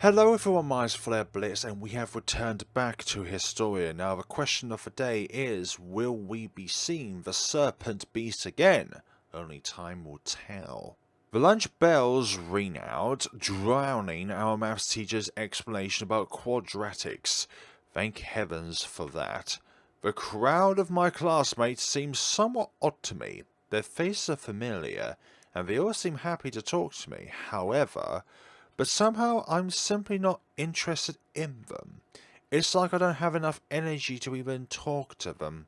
Hello everyone, my name is FlareBlitzed and we have returned back to Historia. Now the question of the day is, will we be seeing the Serpent beast again? Only time will tell. The lunch bells ring out, drowning our maths teacher's explanation about quadratics. Thank heavens for that. The crowd of my classmates seems somewhat odd to me. Their faces are familiar, and they all seem happy to talk to me. However, but somehow I'm simply not interested in them. It's like I don't have enough energy to even talk to them.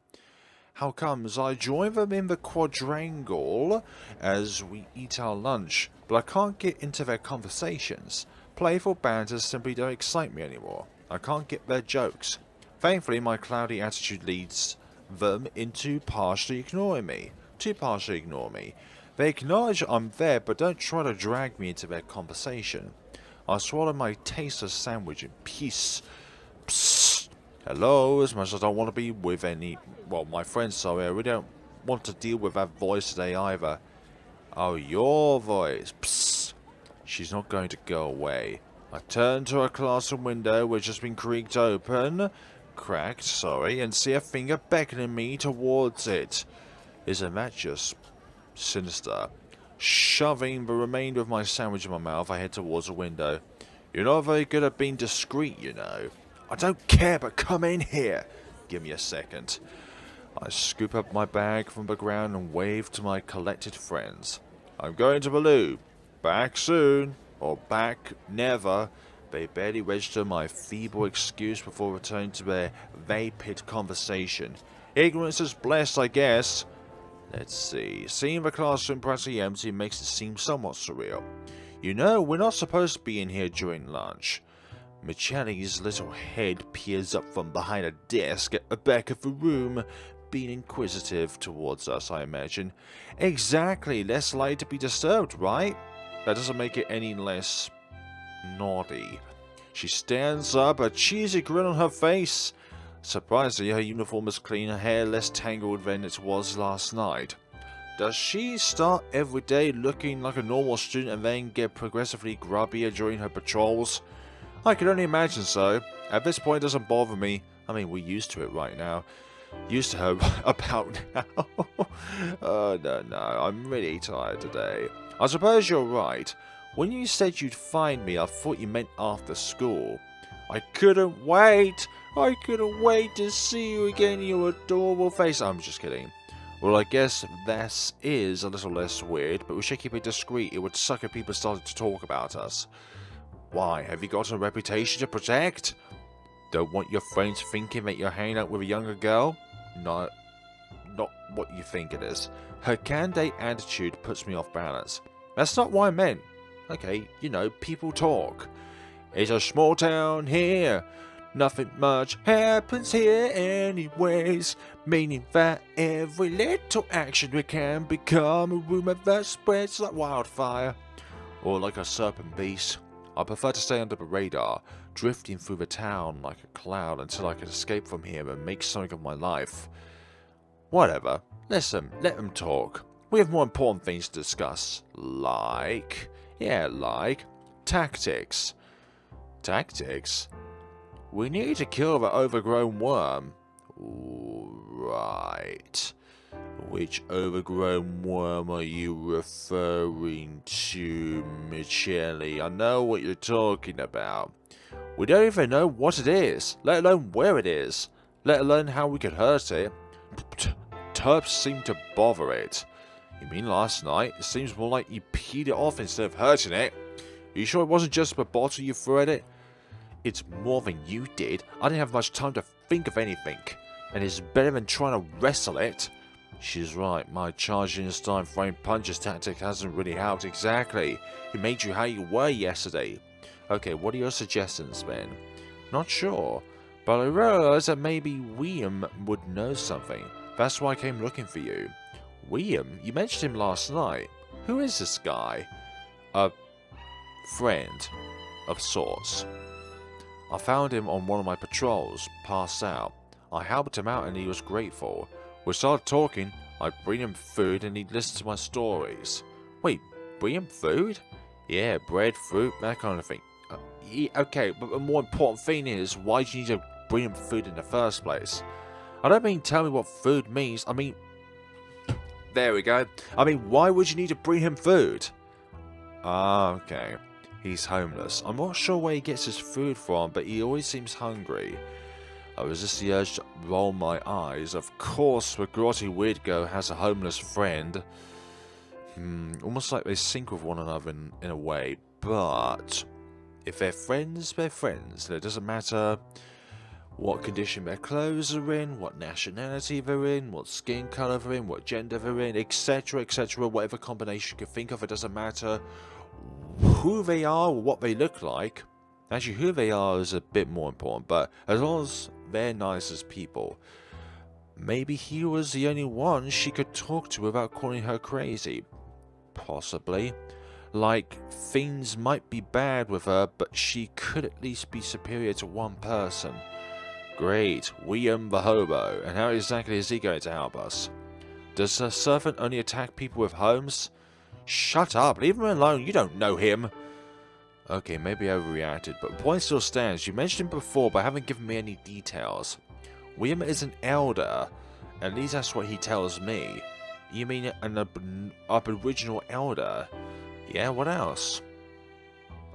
How comes I join them in the quadrangle as we eat our lunch, but I can't get into their conversations. Playful banters simply don't excite me anymore. I can't get their jokes. Thankfully, my cloudy attitude leads them into partially ignoring me. To partially ignore me. They acknowledge I'm there, but don't try to drag me into their conversation. I swallow my tasteless sandwich in peace. Psst. Hello, as much as I don't want to be with my friends, sorry, we don't want to deal with that voice today either. Oh, your voice. Psst. She's not going to go away. I turn to her classroom window, which has been cracked, sorry, and see a finger beckoning me towards it. Isn't that just sinister? Shoving the remainder of my sandwich in my mouth, I head towards the window. You're not very good at being discreet, you know. I don't care, but come in here. Give me a second. I scoop up my bag from the ground and wave to my collected friends. I'm going to the loo. Back soon. Or back never. They barely register my feeble excuse before returning to their vapid conversation. Ignorance is blessed, I guess. Let's see. Seeing the classroom practically empty makes it seem somewhat surreal. You know, we're not supposed to be in here during lunch. Michelle's little head peers up from behind a desk at the back of the room, being inquisitive towards us, I imagine. Exactly, less likely to be disturbed, right? That doesn't make it any less naughty. She stands up, a cheesy grin on her face. Surprisingly, her uniform is clean, her hair less tangled than it was last night. Does she start every day looking like a normal student and then get progressively grubbier during her patrols? I can only imagine so. At this point, it doesn't bother me. I mean, we're used to it right now. Used to her about now. Oh, no, I'm really tired today. I suppose you're right. When you said you'd find me, I thought you meant after school. I couldn't wait. I couldn't wait to see you again, you adorable face. I'm just kidding. Well, I guess this is a little less weird, but we should keep it discreet. It would suck if people started to talk about us. Why, have you got a reputation to protect? Don't want your friends thinking that you're hanging out with a younger girl? No, not what you think it is. Her candid attitude puts me off balance. That's not what I meant. Okay, you know, people talk. It's a small town here. Nothing much happens here anyways, meaning that every little action we can become a rumor that spreads like wildfire. Or like a serpent beast. I prefer to stay under the radar, drifting through the town like a cloud until I can escape from here and make something of my life. Whatever, listen, let them talk. We have more important things to discuss, like tactics. Tactics? We need to kill the overgrown worm. Right. Which overgrown worm are you referring to, Michelle? I know what you're talking about. We don't even know what it is, let alone where it is, let alone how we could hurt it. Terps seem to bother it. You mean last night? It seems more like you peed it off instead of hurting it. Are you sure it wasn't just the bottle you threw at it? It's more than you did. I didn't have much time to think of anything. And it's better than trying to wrestle it. She's right. My charging and starting throwing punches tactic hasn't really helped exactly. It made you how you were yesterday. Okay, what are your suggestions then? Not sure. But I realized that maybe William would know something. That's why I came looking for you. William? You mentioned him last night. Who is this guy? A friend of sorts. I found him on one of my patrols, passed out. I helped him out and he was grateful. We started talking, I'd bring him food and he'd listen to my stories. Wait, bring him food? Yeah, bread, fruit, that kind of thing. Okay, but the more important thing is, why do you need to bring him food in the first place? I don't mean tell me what food means, I mean... There we go. I mean, why would you need to bring him food? Ah, okay. He's homeless. I'm not sure where he gets his food from, but he always seems hungry. I resist the urge to roll my eyes. Of course, the grotty weirdo has a homeless friend. Almost like they sync with one another in a way, but... If they're friends, they're friends. It doesn't matter what condition their clothes are in, what nationality they're in, what skin colour they're in, what gender they're in, etc, etc, whatever combination you can think of. It doesn't matter who they are or what they look like. Actually, who they are is a bit more important, but as long as they're nice as people. Maybe he was the only one she could talk to without calling her crazy. Possibly. Like, things might be bad with her, but she could at least be superior to one person. Great, William the hobo, and how exactly is he going to help us? Does the Serpent only attack people with homes? Shut up, leave him alone, you don't know him! Okay, maybe I overreacted, but the point still stands. You mentioned him before, but haven't given me any details. William is an elder, at least that's what he tells me. You mean an aboriginal elder? Yeah, what else?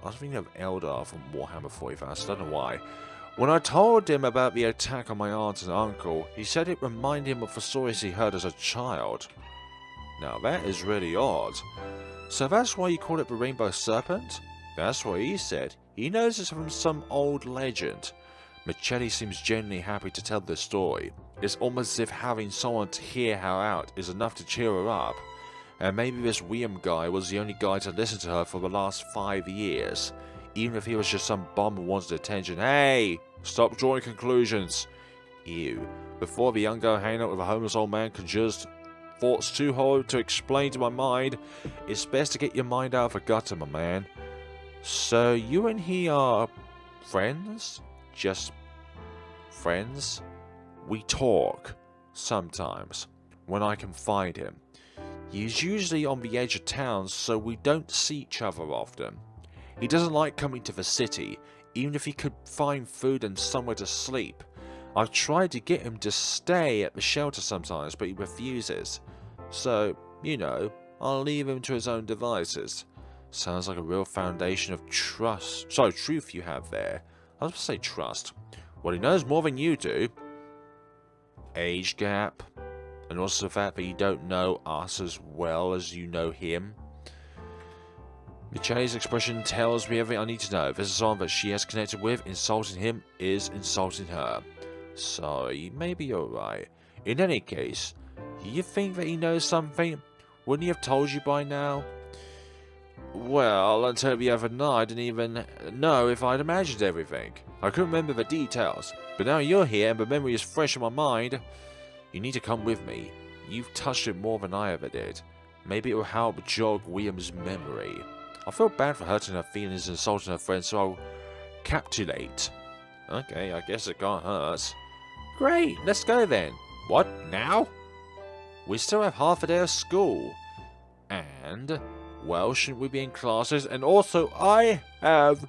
I was thinking of Eldar from Warhammer 40,000, I don't know why. When I told him about the attack on my aunt and uncle, he said it reminded him of the stories he heard as a child. Now that is really odd. So that's why you call it the Rainbow Serpent? That's what he said. He knows it's from some old legend. Michelle seems genuinely happy to tell this story. It's almost as if having someone to hear her out is enough to cheer her up. And maybe this William guy was the only guy to listen to her for the last 5 years. Even if he was just some bum who wanted attention. Hey! Stop drawing conclusions! Ew. Before the young girl hanging out with a homeless old man conjures thoughts too hard to explain to my mind, it's best to get your mind out of the gutter, my man. So you and he are... friends? Just... friends? We talk. Sometimes. When I can find him. He's usually on the edge of town, so we don't see each other often. He doesn't like coming to the city, even if he could find food and somewhere to sleep. I've tried to get him to stay at the shelter sometimes, but he refuses. So, you know, I'll leave him to his own devices. Sounds like a real foundation of truth you have there. I was going to say trust. Well, he knows more than you do. Age gap. And also the fact that you don't know us as well as you know him. Michelle's expression tells me everything I need to know. If this is someone that she has connected with, insulting him is insulting her. Sorry, maybe you're right. In any case, you think that he knows something? Wouldn't he have told you by now? Well, until the other night, I didn't even know if I'd imagined everything. I couldn't remember the details. But now you're here and the memory is fresh in my mind. You need to come with me. You've touched it more than I ever did. Maybe it will help jog William's memory. I feel bad for hurting her feelings and insulting her friends, so I'll capitulate. Okay, I guess it can't hurt. Great, let's go then. What, now? We still have half a day of school. And, well, shouldn't we be in classes? And also, I have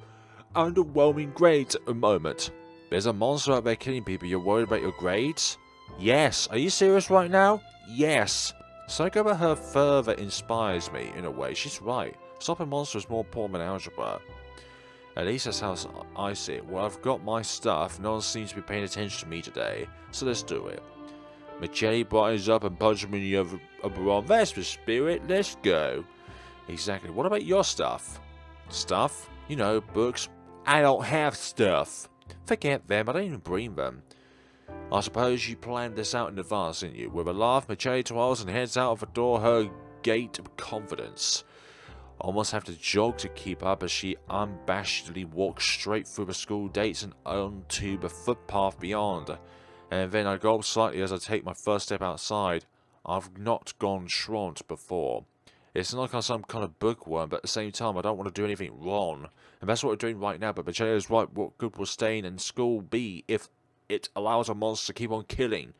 underwhelming grades at the moment. There's a monster out there killing people. You're worried about your grades? Yes. Are you serious right now? Yes. Something about her further inspires me, in a way. She's right. Stopping monsters is more important than algebra. At least that's how I see it. Well, I've got my stuff. No one seems to be paying attention to me today. So let's do it. Michelle brightens up and punches me in the other arm. That's the spirit. Let's go. Exactly. What about your stuff? Stuff? You know, books. I don't have stuff. Forget them. I don't even bring them. I suppose you planned this out in advance, didn't you? With a laugh, Michelle twirls and heads out of the door, her gait of confidence. I almost have to jog to keep up as she unabashedly walks straight through the school gates and onto the footpath beyond. And then I gulp slightly as I take my first step outside. I've not gone shront before. It's not like I'm some kind of bookworm, but at the same time I don't want to do anything wrong. And that's what we're doing right now, but Michelle is right. What good will staying in school be if it allows a monster to keep on killing?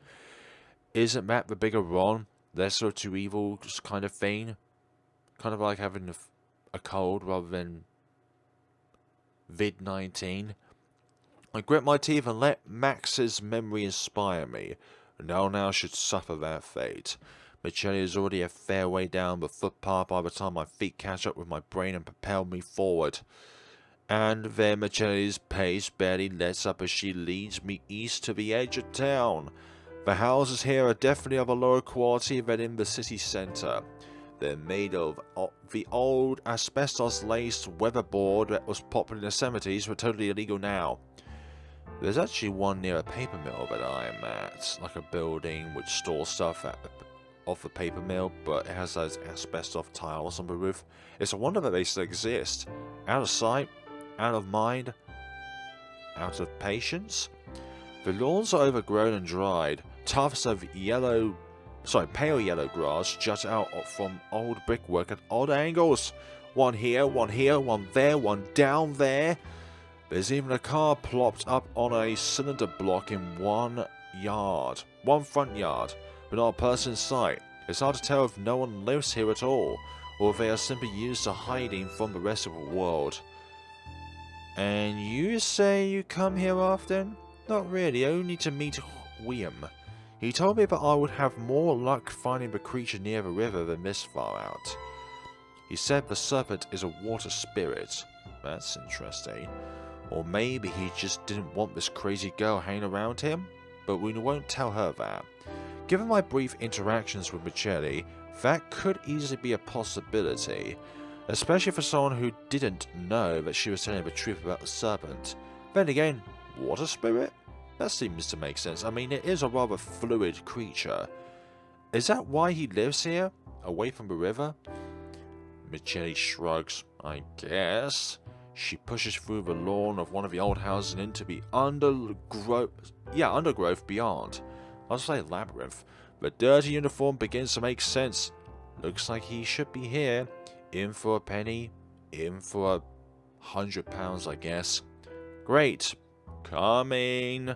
Isn't that the bigger wrong? Lesser of two evils kind of thing? Kind of like having a cold rather than vid-19. I grit my teeth and let Max's memory inspire me. No one else should suffer that fate. Michelle is already a fair way down the footpath by the time my feet catch up with my brain and propel me forward. And then Michelle's pace barely lets up as she leads me east to the edge of town. The houses here are definitely of a lower quality than in the city centre. They're made of the old asbestos-laced weatherboard that was popular in the 70s but totally illegal now. There's actually one near a paper mill that I'm at, like a building which stores stuff off the paper mill, but it has those asbestos tiles on the roof. It's a wonder that they still exist. Out of sight, out of mind, out of patience. The lawns are overgrown and dried. Tufts of pale yellow grass jut out from old brickwork at odd angles. One here, one there, one down there. There's even a car plopped up on a cylinder block in one front yard, but not a person in sight. It's hard to tell if no one lives here at all, or if they are simply used to hiding from the rest of the world. And you say you come here often? Not really, only to meet William. He told me that I would have more luck finding the creature near the river than this far out. He said the Serpent is a water spirit. That's interesting. Or maybe he just didn't want this crazy girl hanging around him? But we won't tell her that. Given my brief interactions with Michelle, that could easily be a possibility. Especially for someone who didn't know that she was telling the truth about the Serpent. Then again, water spirit? That seems to make sense. I mean, it is a rather fluid creature. Is that why he lives here? Away from the river? Michelle shrugs. I guess. She pushes through the lawn of one of the old houses and into the undergrowth beyond. I'll say labyrinth. The dirty uniform begins to make sense. Looks like he should be here. In for a penny. In for £100, I guess. Great. Coming.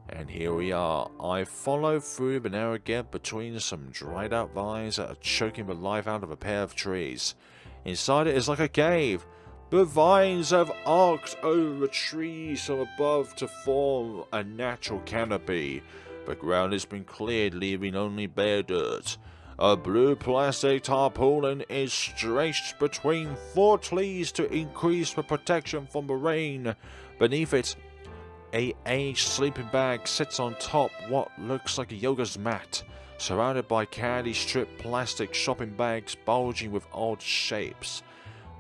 And here we are. I follow through the narrow gap between some dried out vines that are choking the life out of a pair of trees. Inside it is like a cave. The vines have arced over the trees from above to form a natural canopy. The ground has been cleared, leaving only bare dirt. A blue plastic tarpaulin is stretched between 4 trees to increase the protection from the rain. Beneath it, a aged sleeping bag sits on top what looks like a yoga mat, surrounded by candy-stripped plastic shopping bags bulging with odd shapes.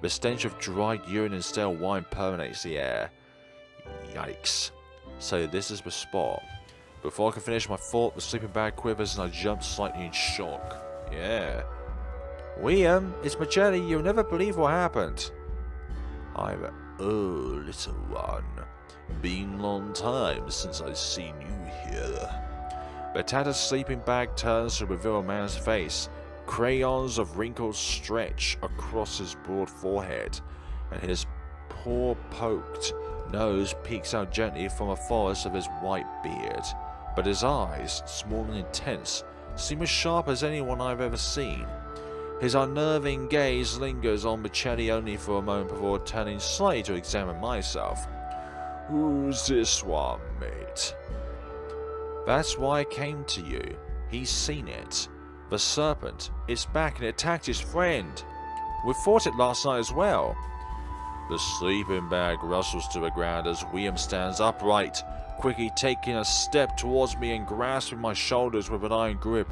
The stench of dried urine and stale wine permeates the air. Yikes. So this is the spot. Before I can finish my thought, the sleeping bag quivers and I jump slightly in shock. Yeah. William, it's Michelle. You'll never believe what happened. Little one. Been long time since I've seen you here. The tattered sleeping bag turns to reveal a man's face. Crayons of wrinkles stretch across his broad forehead, and his poor poked nose peeks out gently from a forest of his white beard. But his eyes, small and intense, seem as sharp as anyone I've ever seen. His unnerving gaze lingers on Michelle only for a moment before turning slightly to examine myself. Who's this one, mate? That's why I came to you. He's seen it. The Serpent. It's back and it attacked his friend. We fought it last night as well. The sleeping bag rustles to the ground as William stands upright, quickly taking a step towards me and grasping my shoulders with an iron grip.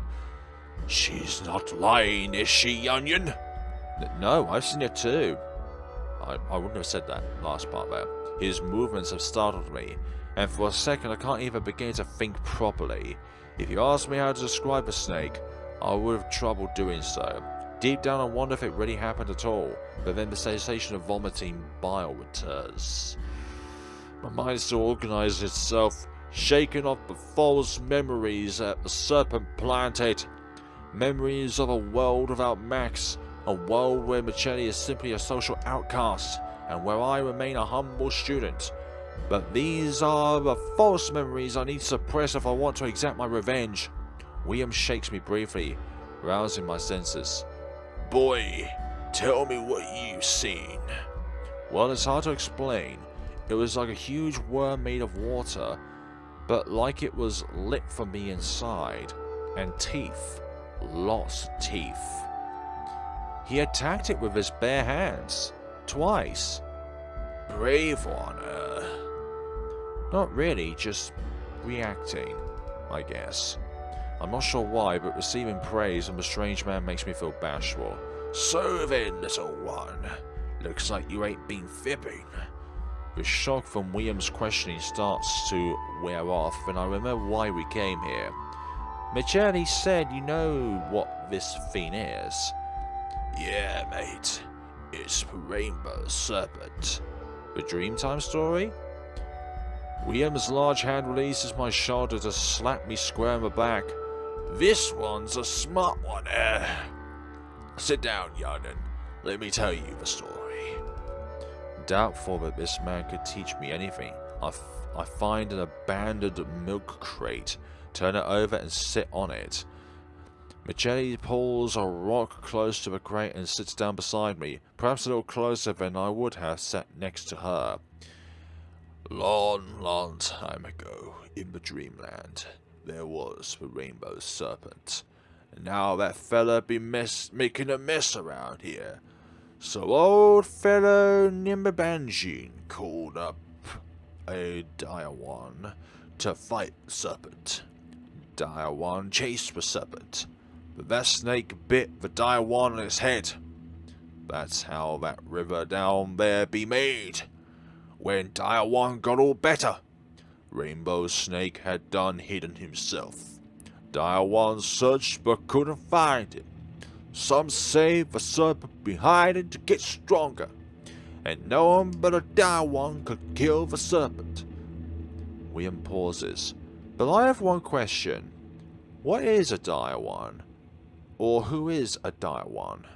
She's not lying, is she, Onion? No, I've seen it too. I wouldn't have said that last part there. His movements have startled me, and for a second I can't even begin to think properly. If you asked me how to describe the snake, I would have trouble doing so. Deep down I wonder if it really happened at all, but then the sensation of vomiting bile returns. My mind still organizes itself, shaking off the false memories that the Serpent planted. Memories of a world without Max, a world where Michelle is simply a social outcast, and where I remain a humble student. But these are the false memories I need to suppress if I want to exact my revenge. William shakes me briefly, rousing my senses. Boy, tell me what you've seen. Well, it's hard to explain. It was like a huge worm made of water, but like it was lit from the inside. And teeth. Lots of teeth. He attacked it with his bare hands. Twice. Brave one, Not really, just reacting, I guess. I'm not sure why, but receiving praise from a strange man makes me feel bashful. So then, little one. Looks like you ain't been fibbing. The shock from William's questioning starts to wear off, and I remember why we came here. Michelle said you know what this thing is. Yeah, mate. It's the Rainbow Serpent. The Dreamtime story? William's large hand releases my shoulder to slap me square in the back. This one's a smart one, Sit down, young'un. Let me tell you the story. Doubtful that this man could teach me anything, I find an abandoned milk crate, turn it over and sit on it. Michelle pulls a rock close to the crate and sits down beside me, perhaps a little closer than I would have sat next to her. Long time ago, in the dreamland, there was the Rainbow Serpent. And now that fella be making a mess around here. So old fellow Nimbabanjin called up a Diawan to fight the Serpent. Diawan chased the Serpent, but that snake bit the Diawan on its head. That's how that river down there be made. When Diawan got all better, Rainbow Snake had done hidden himself. Diawan searched but couldn't find him. Some say the serpent be hiding to get stronger, and no one but a Diawan could kill the serpent. William pauses. But I have one question. What is a Diawan? Or who is a Diawan?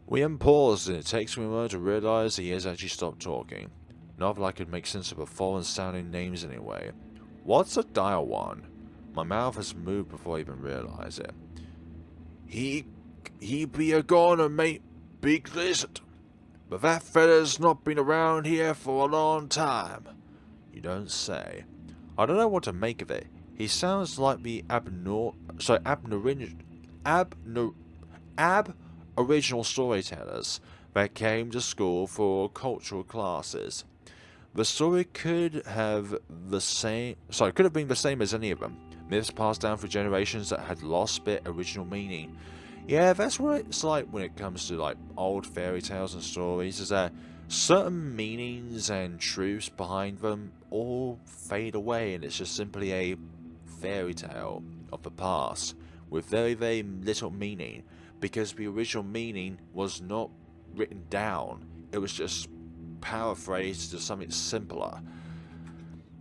William pauses, and it takes me a moment to realise he has actually stopped talking. Not that I could make sense of the foreign sounding names anyway. What's a Diawan? My mouth has moved before I even realise it. He be a goner, mate. Big lizard. But that fella's not been around here for a long time. You don't say. I don't know what to make of it. He sounds like the aboriginal storytellers that came to school for cultural classes. The story could have been the same as any of them. Myths passed down for generations that had lost their original meaning. Yeah, that's what it's like when it comes to like old fairy tales and stories, is that certain meanings and truths behind them all fade away, and it's just simply a fairy tale of the past with very, very little meaning, because the original meaning was not written down. It was just paraphrased to something simpler.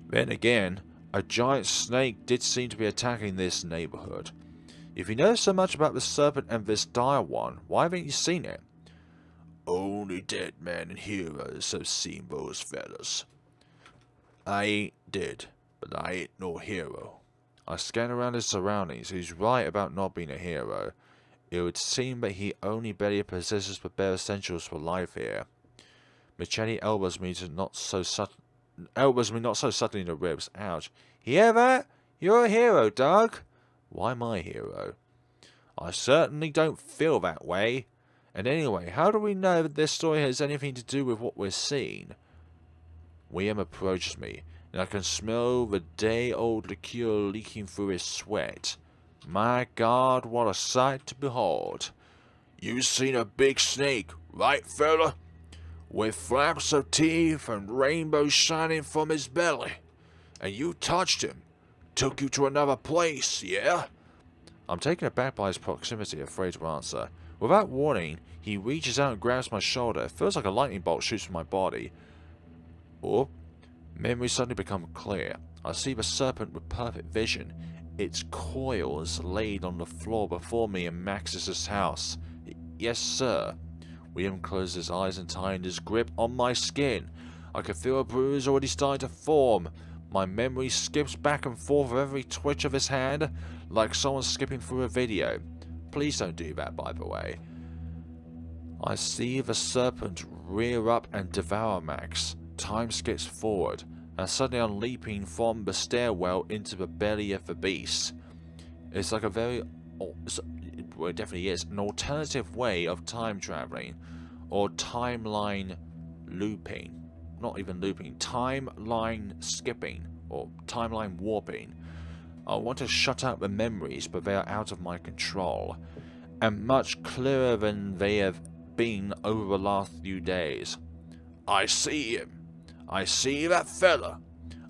Then again, a giant snake did seem to be attacking this neighborhood. If you know so much about the serpent and this dire one, why haven't you seen it? Only dead men and heroes have seen those fellas. I ain't dead, but I ain't no hero. I scan around his surroundings. He's right about not being a hero. It would seem that he only barely possesses the bare essentials for life here. Michelle elbows me not so subtly in the ribs. Ouch. Hear that? You're a hero, Doug. Why my hero? I certainly don't feel that way. And anyway, how do we know that this story has anything to do with what we're seeing? William approaches me, and I can smell the day-old liqueur leaking through his sweat. My God, what a sight to behold. You seen a big snake, right, fella? With flaps of teeth and rainbows shining from his belly. And you touched him. Took you to another place, yeah? I'm taken aback by his proximity, afraid to answer. Without warning, he reaches out and grabs my shoulder. It feels like a lightning bolt shoots from my body. Oh, memories suddenly become clear. I see the serpent with perfect vision. Its coil is laid on the floor before me in Max's house. Yes, sir. William closed his eyes and tightened his grip on my skin. I could feel a bruise already starting to form. My memory skips back and forth with every twitch of his hand, like someone skipping through a video. Please don't do that, by the way. I see the serpent rear up and devour Max. Time skips forward, and suddenly I'm leaping from the stairwell into the belly of the beast. It's like a very, well, it definitely is, an alternative way of time traveling, or timeline looping. Not even looping, timeline skipping, or timeline warping. I want to shut out the memories, but they are out of my control, and much clearer than they have been over the last few days. I see him. I see that fella.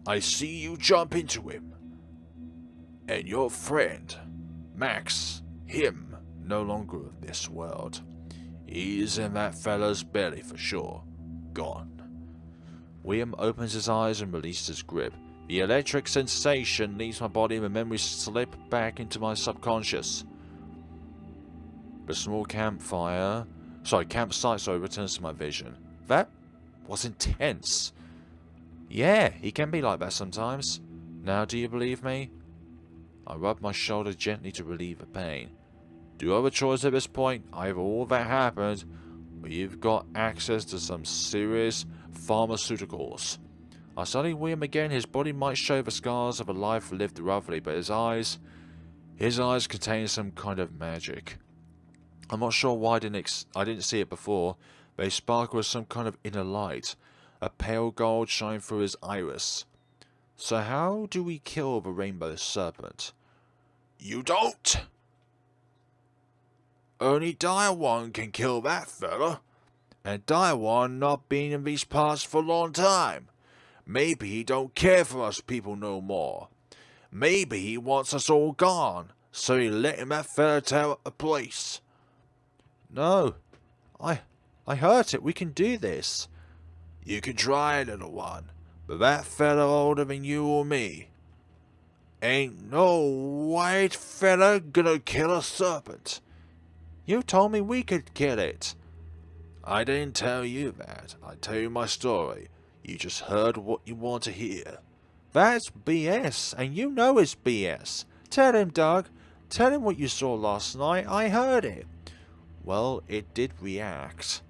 I see you jump into him. And your friend, Max, him, no longer of this world. He's in that fella's belly for sure. Gone. William opens his eyes and releases his grip. The electric sensation leaves my body and the memories slip back into my subconscious. The small campsite returns to my vision. That was intense. Yeah, he can be like that sometimes. Now do you believe me? I rub my shoulder gently to relieve the pain. Do you have a choice at this point? Either all that happened, or you've got access to some serious pharmaceuticals. I study William again. His body might show the scars of a life lived roughly, but his eyes contain some kind of magic. I'm not sure why I didn't see it before. They sparkle with some kind of inner light. A pale gold shine through his iris. So how do we kill the rainbow serpent? You don't! Only Dire One can kill that fella. And Dire One not been in these parts for a long time. Maybe he don't care for us people no more. Maybe he wants us all gone, so he letting that fella tear up the place. No, I heard it. We can do this. You can try, little one, but that fella older than you or me. Ain't no white fella gonna kill a serpent. You told me we could kill it. I didn't tell you that. I tell you my story. You just heard what you want to hear. That's BS, and you know it's BS. Tell him, Doug. Tell him what you saw last night. I heard it. Well, it did react.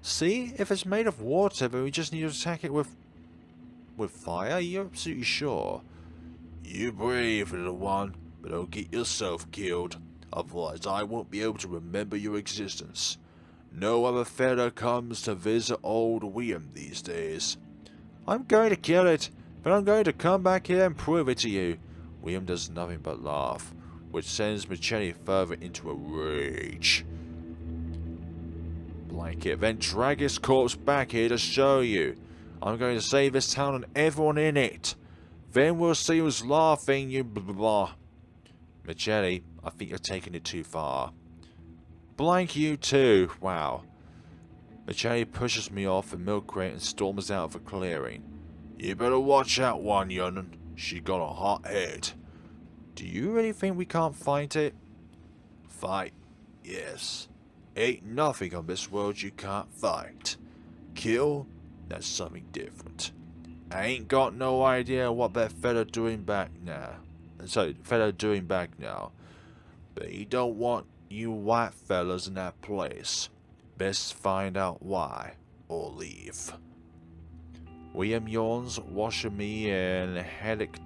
See, if it's made of water, then we just need to attack it with fire. You're absolutely sure? You brave, little one, but don't get yourself killed. Otherwise, I won't be able to remember your existence. No other fella comes to visit old William these days. I'm going to kill it, but I'm going to come back here and prove it to you. William does nothing but laugh, which sends Michelle further into a rage. Blanket, then drag his corpse back here to show you. I'm going to save this town and everyone in it. Then we'll see who's laughing, you blah blah blah. Michelle, I think you're taking it too far. Blank you too, wow. Michelle pushes me off the milk crate and storms out of the clearing. You better watch out, one young'un. She got a hot head. Do you really think we can't fight it? Fight? Yes. Ain't nothing on this world you can't fight. Kill? That's something different. I ain't got no idea what that fella doing back now. But he don't want you white fellas in that place. Best find out why, or leave. William yawns, washing me in headache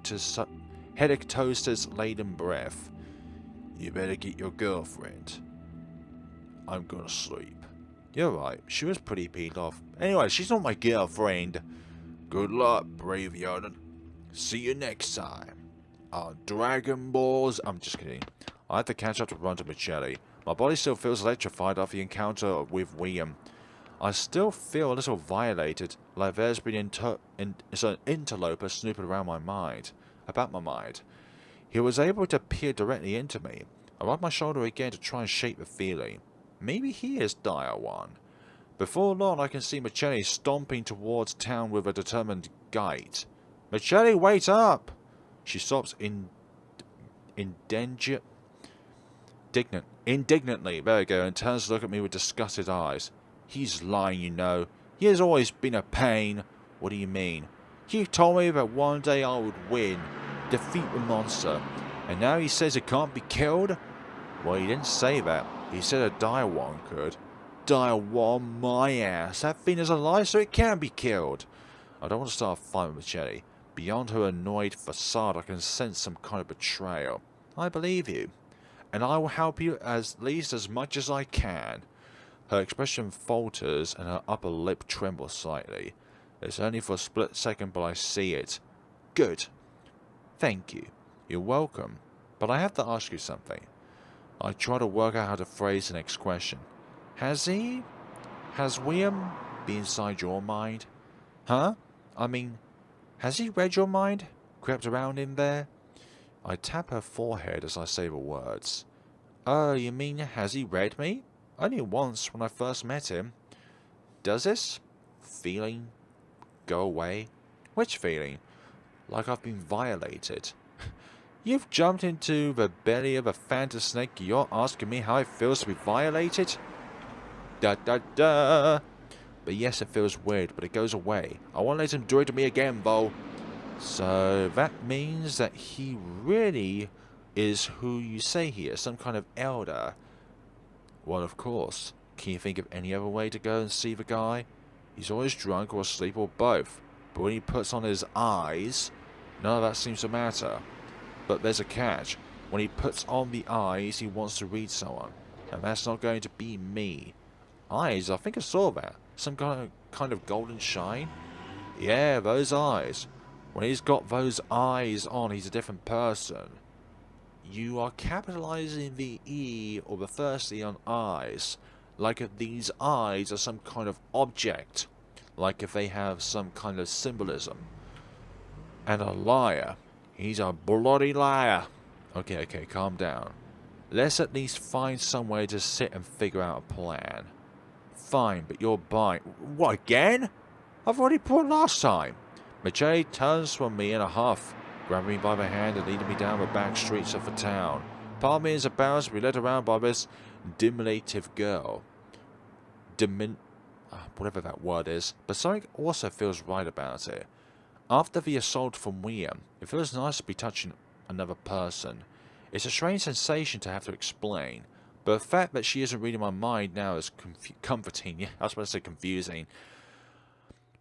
toasters laden breath. You better get your girlfriend. I'm gonna sleep. You're right, she was pretty peed off. Anyway, she's not my girlfriend. Good luck, brave young'un. See you next time on Dragon Balls. I'm just kidding. I have to catch up to run to Michelle. My body still feels electrified after the encounter with William. I still feel a little violated, like there's been an interloper snooping around my mind. He was able to peer directly into me. I rub my shoulder again to try and shake the feeling. Maybe he is Dire One. Before long, I can see Michelle stomping towards town with a determined gait. Michelle, wait up! She stops indignantly, there we go, and turns to look at me with disgusted eyes. He's lying, you know. He has always been a pain. What do you mean? He told me that one day I would win, defeat the monster, and now he says it can't be killed? Well, he didn't say that. He said a Dire One could. die a war on my ass. That thing is alive, so it can be killed. I don't want to start a fight with Michelle. Beyond her annoyed facade, I can sense some kind of betrayal. I believe you, and I will help you at least as much as I can. Her expression falters and her upper lip trembles slightly. It's only for a split second, but I see it. Good. Thank you. You're welcome. But I have to ask you something. I try to work out how to phrase the next question. Has William been inside your mind? Huh? I mean, has he read your mind? Crept around in there? I tap her forehead as I say the words. Oh, you mean has he read me? Only once when I first met him. Does this feeling go away? Which feeling? Like I've been violated. You've jumped into the belly of a phantom snake. You're asking me how it feels to be violated? Da da da. But yes, it feels weird, but it goes away. I won't let him do it to me again, though. So that means that he really is who you say he is, some kind of elder. Well, of course. Can you think of any other way to go and see the guy? He's always drunk or asleep or both. But when he puts on his eyes, none of that seems to matter. But there's a catch. When he puts on the eyes, he wants to read someone. And that's not going to be me. Eyes? I think I saw that. Some kind of golden shine? Yeah, those eyes. When he's got those eyes on, he's a different person. You are capitalizing the E or the first E on eyes. Like if these eyes are some kind of object. Like if they have some kind of symbolism. And a liar. He's a bloody liar. Okay, calm down. Let's at least find some way to sit and figure out a plan. Fine, but you're buying... What, again? I've already put last time. Michelle turns from me in a huff, grabbing me by the hand and leading me down the back streets of the town. Part of me is embarrassed to be led around by this diminutive girl. Whatever that word is. But something also feels right about it. After the assault from William, it feels nice to be touching another person. It's a strange sensation to have to explain, but the fact that she isn't reading my mind now is comforting. Yeah, I was supposed to say confusing.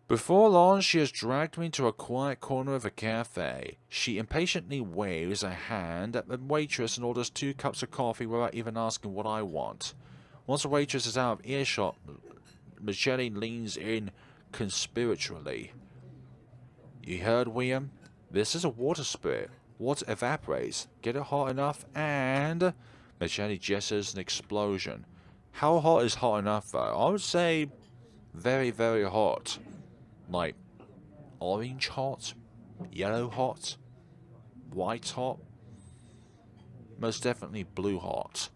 Before long, she has dragged me to a quiet corner of a cafe. She impatiently waves a hand at the waitress and orders 2 cups of coffee without even asking what I want. Once the waitress is out of earshot, Michelle leans in conspiratorially. You heard, William? This is a water spirit. Water evaporates. Get it hot enough and... Michelle gestures an explosion. How hot is hot enough, though? I would say very, very hot. Like orange hot? Yellow hot? White hot? Most definitely blue hot.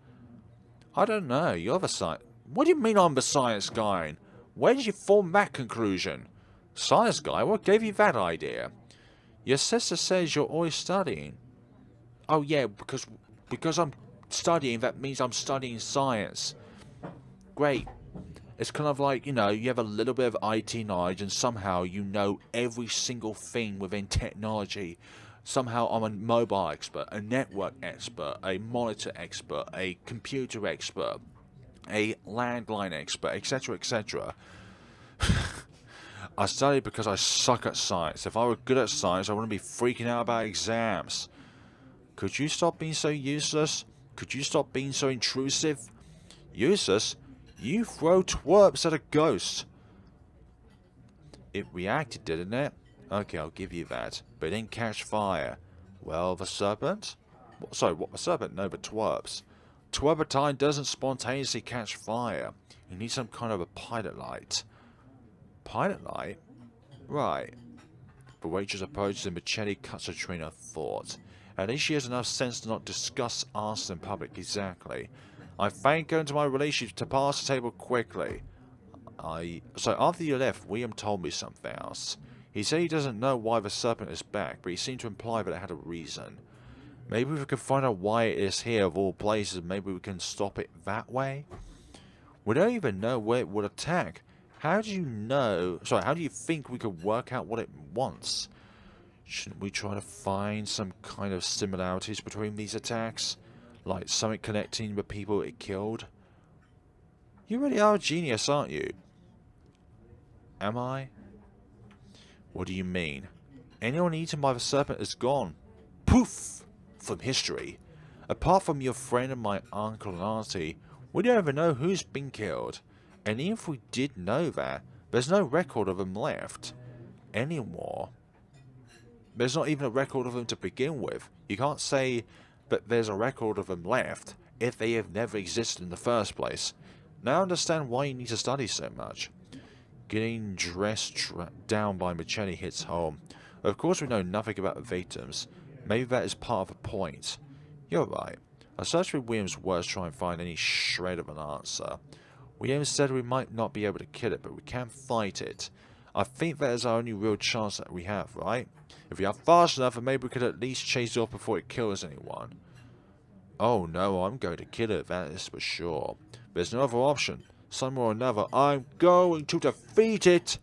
I don't know. You're the science... What do you mean I'm the science guy? Where did you form that conclusion? Science guy? What gave you that idea? Your sister says you're always studying. Oh yeah, because I'm studying, that means I'm studying science. Great. It's kind of like, you know, you have a little bit of IT knowledge and somehow you know every single thing within technology. Somehow I'm a mobile expert, a network expert, a monitor expert, a computer expert, a landline expert, etc., etc. I study because I suck at science. If I were good at science, I wouldn't be freaking out about exams. Could you stop being so useless? Could you stop being so intrusive? Useless? You throw twerps at a ghost. It reacted, didn't it? Okay, I'll give you that. But it didn't catch fire. Well, the serpent? Sorry, what, the serpent? No, but twerps. Twerpatine doesn't spontaneously catch fire. You need some kind of a pilot light. Pilot light? Right. The waitress approaches and Michelle cuts her train of thought. At least she has enough sense to not discuss arson in public. Exactly. I thank her into my relationship to pass the table quickly. So after you left, William told me something else. He said he doesn't know why the serpent is back, but he seemed to imply that it had a reason. Maybe if we can find out why it is here of all places, maybe we can stop it that way? We don't even know where it would attack. How do you know... Sorry, how do you think we could work out what it wants? Shouldn't we try to find some kind of similarities between these attacks? Like something connecting the people it killed? You really are a genius, aren't you? Am I? What do you mean? Anyone eaten by the serpent is gone. Poof! From history. Apart from your friend and my uncle and auntie, we don't even know who's been killed. And even if we did know that, there's no record of them left. Anymore. There's not even a record of them to begin with. You can't say that there's a record of them left if they have never existed in the first place. Now I understand why you need to study so much. Getting dressed down by Michelle hits home. Of course we know nothing about the victims. Maybe that is part of the point. You're right. I searched through William's words to try and find any shred of an answer. William said we might not be able to kill it, but we can fight it. I think that is our only real chance that we have, right? If we are fast enough, then maybe we could at least chase it off before it kills anyone. Oh no, I'm going to kill it, that is for sure. There's no other option. Somewhere or another, I'm going to defeat it!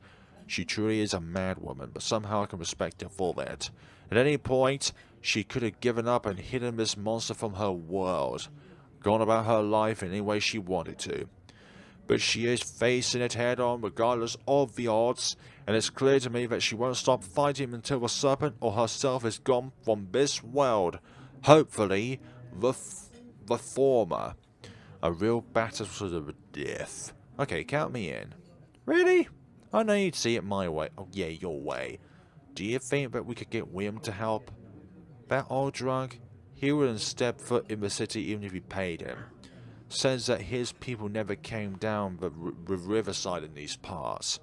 She truly is a mad woman, but somehow I can respect her for that. At any point, she could have given up and hidden this monster from her world. Gone about her life in any way she wanted to. But she is facing it head on regardless of the odds, and it's clear to me that she won't stop fighting until the serpent or herself is gone from this world. Hopefully, the former. A real battle to the death. Okay, count me in. Really? I know you'd see it my way. Oh yeah, your way. Do you think that we could get William to help? That old drunk? He wouldn't step foot in the city even if you paid him. Says that his people never came down the riverside in these parts.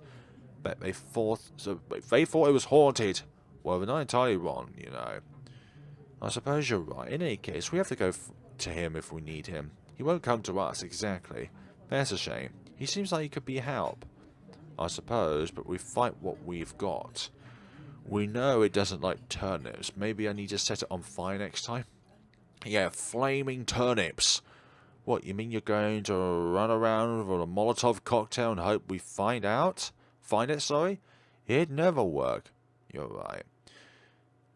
But they thought it was haunted. Well, they're not entirely wrong, you know. I suppose you're right. In any case, we have to go to him if we need him. He won't come to us, exactly. That's a shame. He seems like he could be a help. I suppose, but we fight what we've got. We know it doesn't like turnips. Maybe I need to set it on fire next time? Yeah, flaming turnips. What, you mean you're going to run around with a Molotov cocktail and hope we find it, sorry? It'd never work. You're right.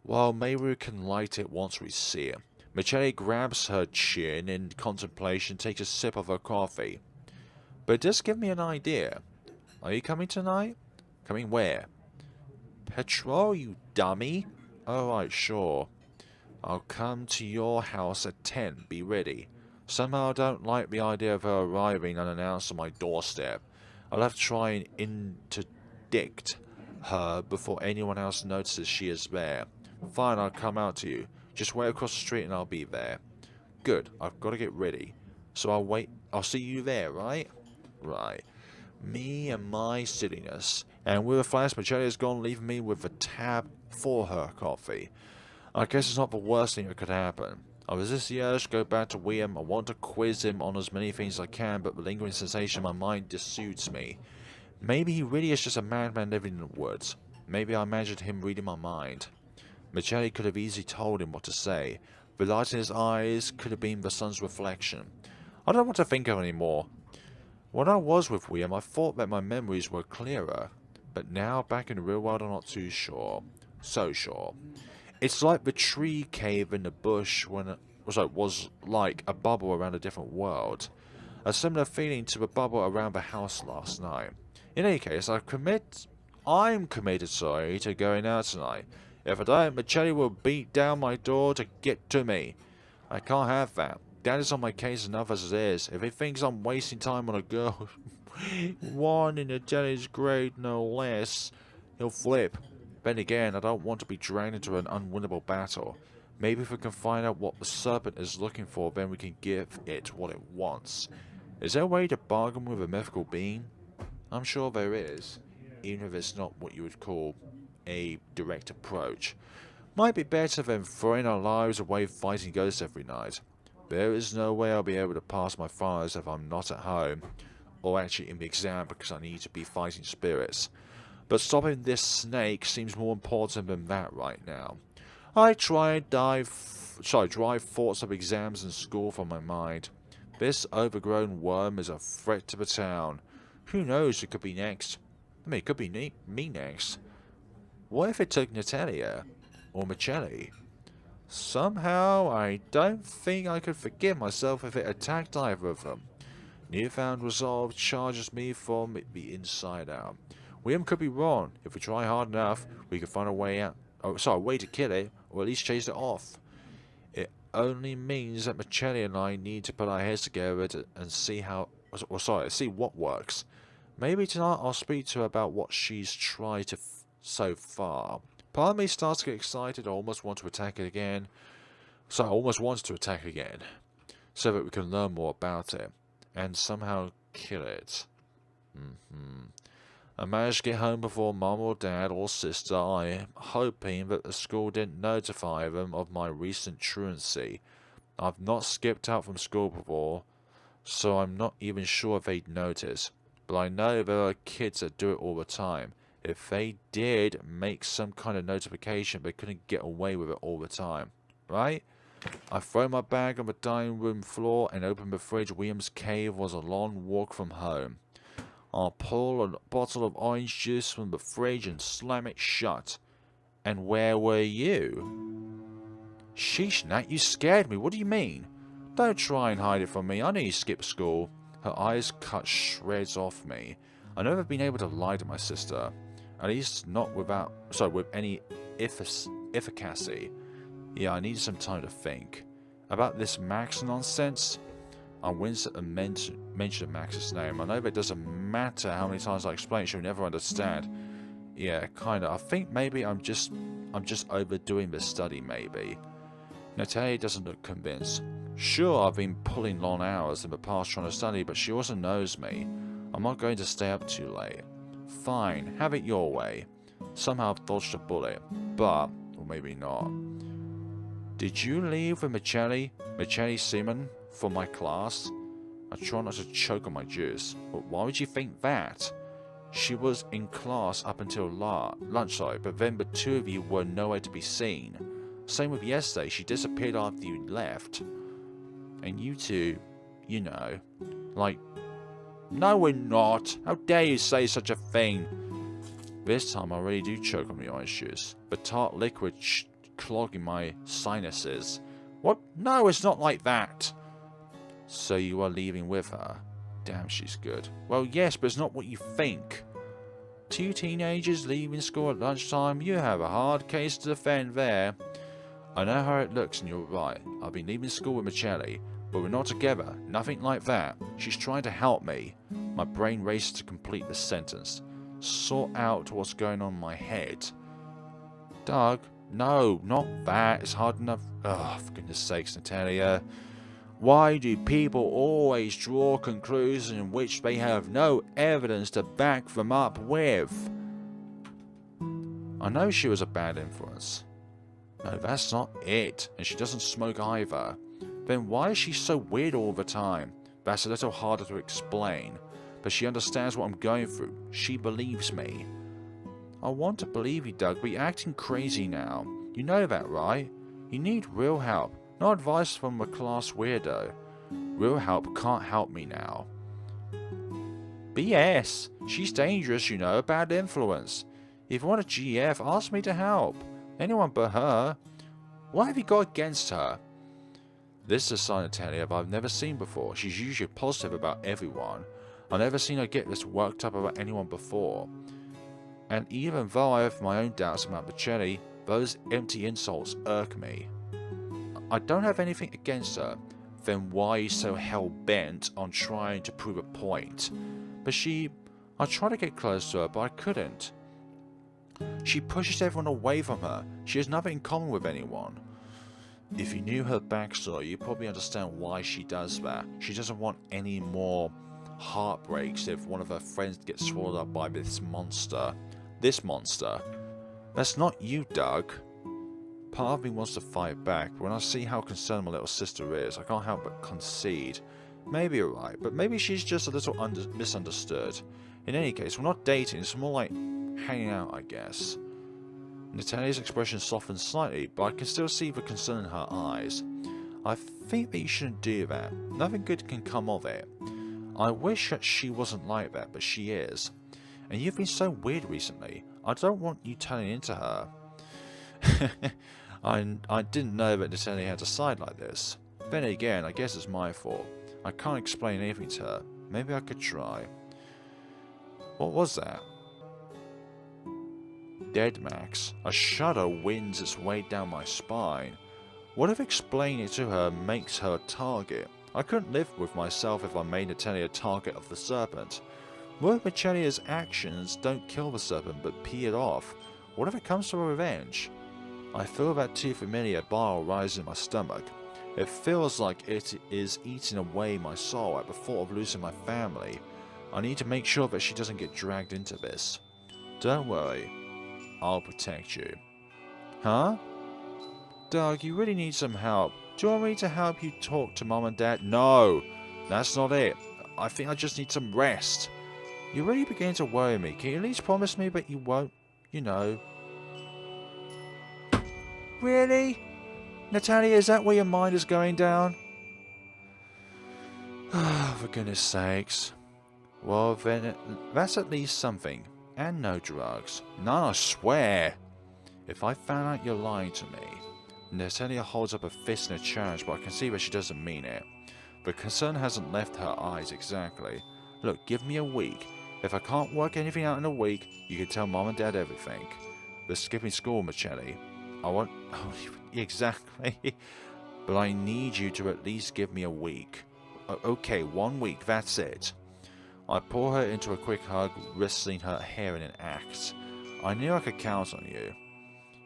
Well, maybe we can light it once we see it. Michelle grabs her chin in contemplation, takes a sip of her coffee. But just give me an idea. Are you coming tonight? Coming where? Patrol, you dummy. Alright, sure. I'll come to your house at 10. Be ready. Somehow I don't like the idea of her arriving unannounced on my doorstep. I'll have to try and interdict her before anyone else notices she is there. Fine, I'll come out to you. Just wait across the street and I'll be there. Good, I've got to get ready. So I'll wait. I'll see you there, right? Right. Me and my silliness. And with a flash, Michelle is gone, leaving me with a tab for her coffee. I guess it's not the worst thing that could happen. I resist the urge to go back to William. I want to quiz him on as many things as I can, but the lingering sensation in my mind dissuades me. Maybe he really is just a madman living in the woods. Maybe I imagined him reading my mind. Michelle could have easily told him what to say. The light in his eyes could have been the sun's reflection. I don't know what to think of anymore. When I was with William, I thought that my memories were clearer. But now, back in the real world, I'm not too sure. So sure. It's like the tree cave in the bush when it was like a bubble around a different world. A similar feeling to the bubble around the house last night. In any case, I'm committed, to going out tonight. If I don't, Michelle will beat down my door to get to me. I can't have that. Dad is on my case enough as it is. If he thinks I'm wasting time on a girl, one in a Jenny's grade no less, he'll flip. Then again, I don't want to be dragged into an unwinnable battle. Maybe if we can find out what the serpent is looking for, then we can give it what it wants. Is there a way to bargain with a mythical being? I'm sure there is, even if it's not what you would call a direct approach. Might be better than throwing our lives away fighting ghosts every night. There is no way I'll be able to pass my finals if I'm not at home, or actually in the exam because I need to be fighting spirits. But stopping this snake seems more important than that right now. I drive thoughts of exams and school from my mind. This overgrown worm is a threat to the town. Who knows, it could be next. I mean, it could be me next. What if it took Natalia? Or Michelle? Somehow, I don't think I could forgive myself if it attacked either of them. Newfound resolve charges me from the inside out. William could be wrong. If we try hard enough, we could find a way out. Oh, sorry, a way to kill it, or at least chase it off. It only means that Michelle and I need to put our heads together and see how, or sorry, see what works. Maybe tonight I'll speak to her about what she's tried to so far. Part of me starts to get excited. I almost want to attack it again. So I almost want to attack again, so that we can learn more about it and somehow kill it. I managed to get home before Mum or Dad or Sister. I am hoping that the school didn't notify them of my recent truancy. I've not skipped out from school before, so I'm not even sure if they'd notice. But I know there are kids that do it all the time. If they did make some kind of notification, they couldn't get away with it all the time. Right? I throw my bag on the dining room floor and open the fridge. William's cave was a long walk from home. I'll pull a bottle of orange juice from the fridge and slam it shut. And where were you? Sheesh, Nat, you scared me. What do you mean? Don't try and hide it from me. I know you skipped school. Her eyes cut shreds off me. I've never been able to lie to my sister. At least not with any efficacy. Yeah, I need some time to think. About this Max nonsense, I wince at the mention of Max's name. I know that it doesn't matter how many times I explain it, she'll never understand. Yeah, kinda. I think maybe I'm just overdoing this study, maybe. Natalie doesn't look convinced. Sure, I've been pulling long hours in the past trying to study, but she also knows me. I'm not going to stay up too late. Fine, have it your way. Somehow I've dodged a bullet, but, or maybe not. Did you leave with Michelle Seaman, for my class? I try not to choke on my juice, but why would you think that? She was in class up until lunch, but then the two of you were nowhere to be seen. Same with yesterday, she disappeared after you left. And you two, you know, like, no we're not. How dare you say such a thing? This time I really do choke on the orange juice. The tart liquid clogging my sinuses. What? No, it's not like that. So you are leaving with her? Damn, she's good. Well, yes, but it's not what you think. Two teenagers leaving school at lunchtime? You have a hard case to defend there. I know how it looks, and you're right. I've been leaving school with Michelle, but we're not together. Nothing like that. She's trying to help me. My brain races to complete the sentence. Sort out what's going on in my head. Doug? No, not that. It's hard enough. Oh, for goodness sakes, Natalia. Why do people always draw conclusions in which they have no evidence to back them up with? I know she was a bad influence. No, that's not it. And she doesn't smoke either. Then why is she so weird all the time? That's a little harder to explain. But she understands what I'm going through. She believes me. I want to believe you, Doug, but you're acting crazy now. You know that, right? You need real help, not advice from a class weirdo. Real help can't help me now. BS. She's dangerous, you know, a bad influence. If you want a GF, ask me to help. Anyone but her. What have you got against her? This is a side of Natalia I've never seen before. She's usually positive about everyone. I've never seen her get this worked up about anyone before. And even though I have my own doubts about Michelle, those empty insults irk me. I don't have anything against her. Then why are you so hell-bent on trying to prove a point? But I tried to get close to her, but I couldn't. She pushes everyone away from her. She has nothing in common with anyone. If you knew her backstory, you'd probably understand why she does that. She doesn't want any more heartbreaks if one of her friends gets swallowed up by this monster. This monster. That's not you, Doug. Part of me wants to fight back, but when I see how concerned my little sister is, I can't help but concede. Maybe you're right, but maybe she's just a little misunderstood. In any case, we're not dating, it's more like hanging out, I guess. Natalia's expression softens slightly, but I can still see the concern in her eyes. I think that you shouldn't do that. Nothing good can come of it. I wish that she wasn't like that, but she is. And you've been so weird recently. I don't want you turning into her. I didn't know that Natalia had a side like this. Then again, I guess it's my fault. I can't explain anything to her. Maybe I could try. What was that? Dead Max. A shudder winds its way down my spine. What if explaining it to her makes her a target? I couldn't live with myself if I made Natalie a target of the Serpent. What if Michelia's actions don't kill the Serpent but pee it off? What if it comes to a revenge? I feel that too familiar bile rise in my stomach. It feels like it is eating away my soul at the thought of losing my family. I need to make sure that she doesn't get dragged into this. Don't worry. I'll protect you. Huh? Doug, you really need some help. Do you want me to help you talk to Mom and Dad? No, that's not it. I think I just need some rest. You're really beginning to worry me. Can you at least promise me that you won't, you know... Really? Natalia, is that where your mind is going down? For goodness sakes. Well, then, that's at least something. And no drugs. None, I swear. If I found out you're lying to me... Natalia holds up a fist in a challenge, but I can see that she doesn't mean it. The concern hasn't left her eyes exactly. Look, give me a week. If I can't work anything out in a week, you can tell Mom and Dad everything. They're skipping school, Michelle. I want... Oh, exactly. But I need you to at least give me a week. Okay, 1 week, that's it. I pull her into a quick hug, wrestling her hair in an act. I knew I could count on you.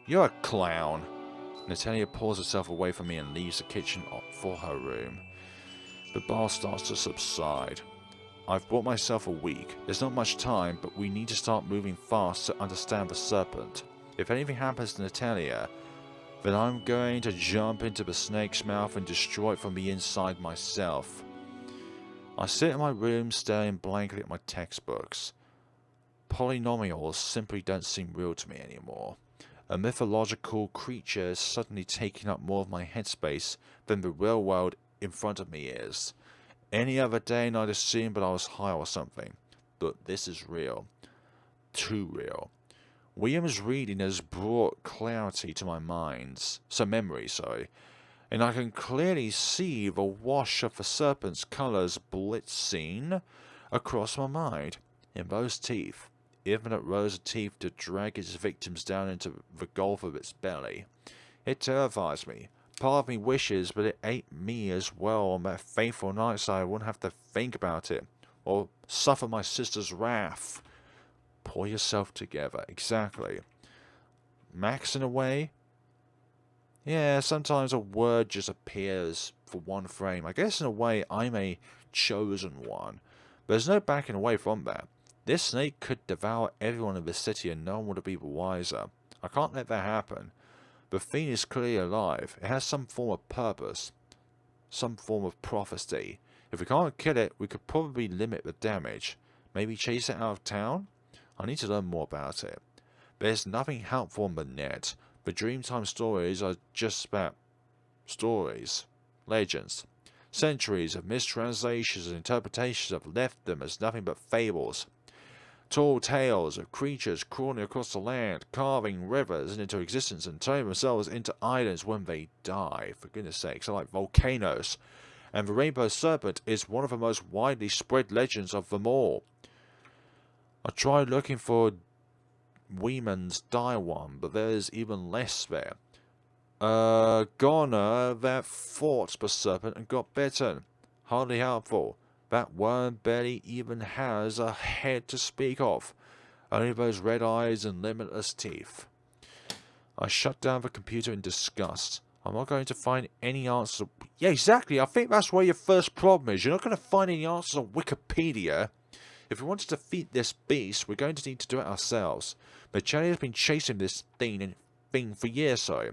You're a clown. Natalia pulls herself away from me and leaves the kitchen for her room. The bar starts to subside. I've bought myself a week. There's not much time, but we need to start moving fast to understand the Serpent. If anything happens to Natalia, then I'm going to jump into the snake's mouth and destroy it from the inside myself. I sit in my room staring blankly at my textbooks. Polynomials simply don't seem real to me anymore. A mythological creature is suddenly taking up more of my headspace than the real world in front of me is. Any other day and I'd assume that I was high or something. But this is real. Too real. William's reading has brought clarity to my memory, and I can clearly see the wash of the Serpent's colours blitzing across my mind. In those teeth, infinite rows of teeth to drag its victims down into the gulf of its belly. It terrifies me. Part of me wishes that it ate me as well on that fateful night so I wouldn't have to think about it, or suffer my sister's wrath. Pull yourself together. Exactly. Max in a way? Yeah, sometimes a word just appears for one frame. I guess in a way I'm a chosen one. But there's no backing away from that. This snake could devour everyone in the city and no one would be the wiser. I can't let that happen. The fiend is clearly alive. It has some form of purpose. Some form of prophecy. If we can't kill it, we could probably limit the damage. Maybe chase it out of town? I need to learn more about it. There's nothing helpful on the net. The Dreamtime stories are just about stories. Legends. Centuries of mistranslations and interpretations have left them as nothing but fables. Tall tales of creatures crawling across the land, carving rivers into existence and turning themselves into islands when they die. For goodness sakes, they're like volcanoes. And the Rainbow Serpent is one of the most widely spread legends of them all. I tried looking for Weeman's Die one, but there's even less there. Goner that fought the Serpent and got bitten. Hardly helpful. That worm barely even has a head to speak of. Only those red eyes and limitless teeth. I shut down the computer in disgust. I'm not going to find any answer. Yeah, exactly. I think that's where your first problem is. You're not going to find any answers on Wikipedia. If we want to defeat this beast, we're going to need to do it ourselves. Michelle has been chasing this thing for years, so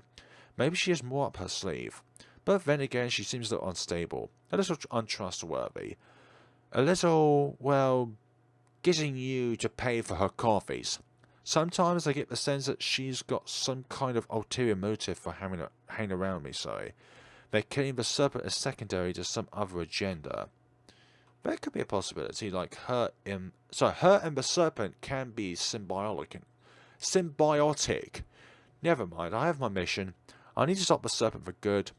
maybe she has more up her sleeve. But then again, she seems a little unstable, a little untrustworthy. A little, well, getting you to pay for her coffees. Sometimes I get the sense that she's got some kind of ulterior motive for hanging around me, so that killing the Serpent is secondary to some other agenda. That could be a possibility, like her and the Serpent can be symbiotic. Never mind, I have my mission. I need to stop the Serpent for good.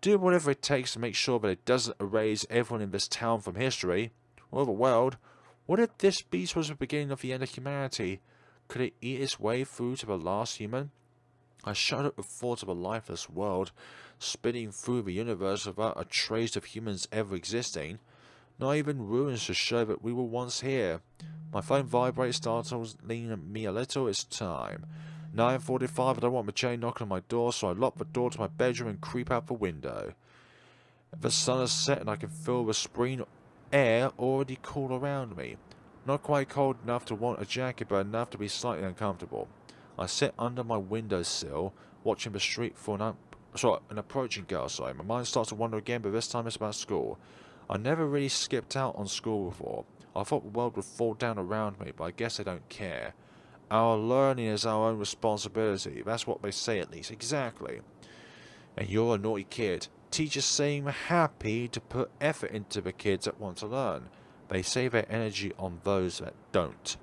Do whatever it takes to make sure that it doesn't erase everyone in this town from history. Overwhelmed. What if this beast was the beginning of the end of humanity? Could it eat its way through to the last human? I shuddered at the thought of a lifeless world, spinning through the universe without a trace of humans ever existing. Not even ruins to show that we were once here. My phone vibrates, startling me a little. It's time. 9:45, I don't want Michelle knocking on my door, so I lock the door to my bedroom and creep out the window. The sun has set and I can feel the spring air already cool around me. Not quite cold enough to want a jacket, but enough to be slightly uncomfortable. I sit under my windowsill, watching the street for an approaching girl. My mind starts to wander again, but this time it's about school. I never really skipped out on school before. I thought the world would fall down around me, but I guess I don't care. Our learning is our own responsibility. That's what they say, at least. Exactly. And you're a naughty kid. Teachers seem happy to put effort into the kids that want to learn. They save their energy on those that don't.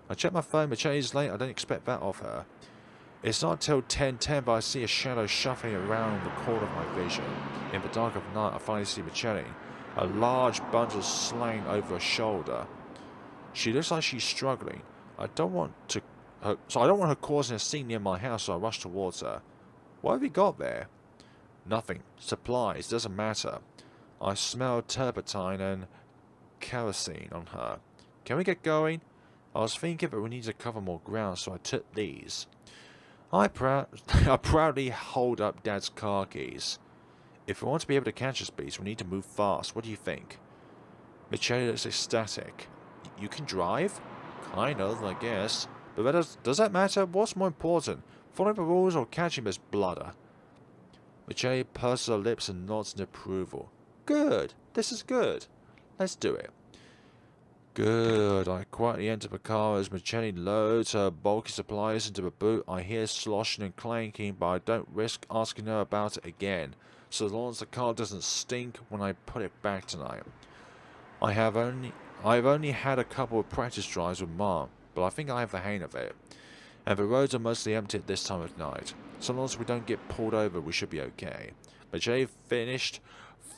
I check my phone, Michelle is late. I don't expect that of her. It's not till 10:10, but I see a shadow shuffling around the corner of my vision. In the dark of night, I finally see Michelle. A large bundle slung over her shoulder. She looks like she's struggling. I don't want her causing a scene near my house, so I rush towards her. What have you got there? Nothing. Supplies. Doesn't matter. I smell turpentine and kerosene on her. Can we get going? I was thinking that we need to cover more ground, so I took these. I proudly hold up Dad's car keys. If we want to be able to catch this beast, we need to move fast. What do you think? Michelle looks ecstatic. You can drive? Kind of, I guess. But does that matter? What's more important? Following the rules or catching this bludder? Michelle purses her lips and nods in approval. Good. This is good. Let's do it. Good. I quietly enter the car as Michelle loads her bulky supplies into the boot. I hear sloshing and clanking, but I don't risk asking her about it again, so long as the car doesn't stink when I put it back tonight. I've only had a couple of practice drives with Mom, but I think I have the hang of it. And the roads are mostly empty at this time of night. So long as we don't get pulled over, we should be okay. Michelle finished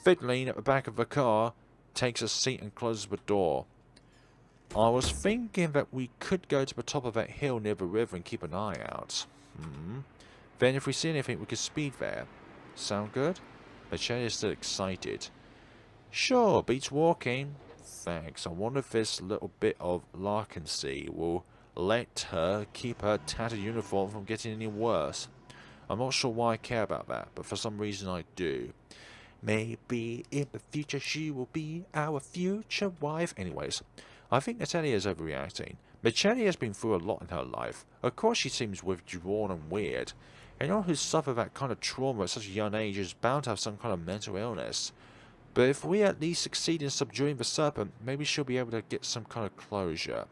fiddling at the back of the car, takes a seat and closes the door. I was thinking that we could go to the top of that hill near the river and keep an eye out. Then if we see anything, we could speed there. Sound good? Michelle is still excited. Sure, beats walking. Thanks. I wonder if this little bit of larkency will let her keep her tattered uniform from getting any worse. I'm not sure why I care about that, but for some reason I do. Maybe in the future she will be our future wife. Anyways, I think Natalie is overreacting. Michelle has been through a lot in her life. Of course she seems withdrawn and weird. Anyone who's suffered that kind of trauma at such a young age is bound to have some kind of mental illness. But if we at least succeed in subduing the serpent, maybe she'll be able to get some kind of closure.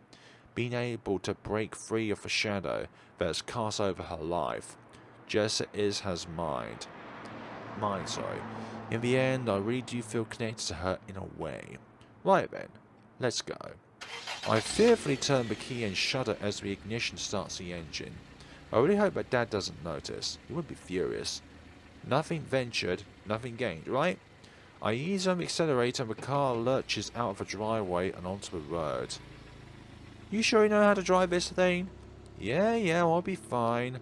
Being able to break free of the shadow that has cast over her life. Just as has mine. In the end, I really do feel connected to her in a way. Right then, let's go. I fearfully turn the key and shudder as the ignition starts the engine. I really hope that Dad doesn't notice. He would be furious. Nothing ventured, nothing gained, right? I ease on the accelerator and the car lurches out of the driveway and onto the road. You sure you know how to drive this thing? Yeah, I'll be fine.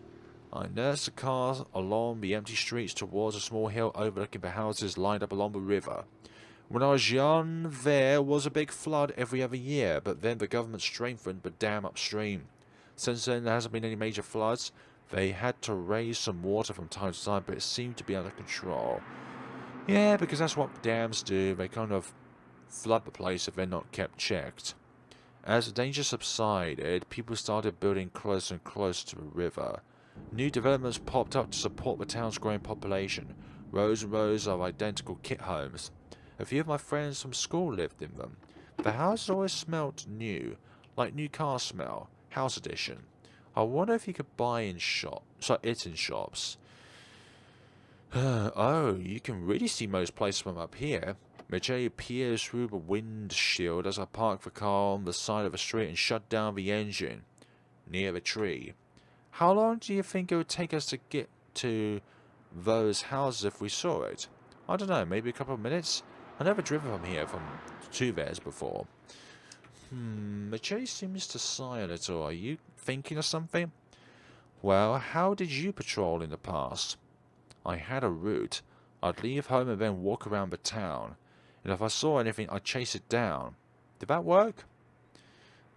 I nurse the car along the empty streets towards a small hill overlooking the houses lined up along the river. When I was young, there was a big flood every other year, but then the government strengthened the dam upstream. Since then, there hasn't been any major floods. They had to raise some water from time to time, but it seemed to be under control. Yeah, because that's what dams do. They kind of flood the place if they're not kept checked. As the danger subsided, people started building closer and closer to the river. New developments popped up to support the town's growing population. Rows and rows of identical kit homes. A few of my friends from school lived in them. The houses always smelt new, like new car smell. House edition. I wonder if you could buy in shops. Oh, you can really see most places from up here. Michelle peers through the windshield as I park the car on the side of the street and shut down the engine near the tree. How long do you think it would take us to get to those houses if we saw it? I don't know, maybe a couple of minutes? I've never driven from here to theirs before. Michelle seems to sigh a little. Are you thinking of something? Well, how did you patrol in the past? I had a route. I'd leave home and then walk around the town. And if I saw anything, I'd chase it down. Did that work?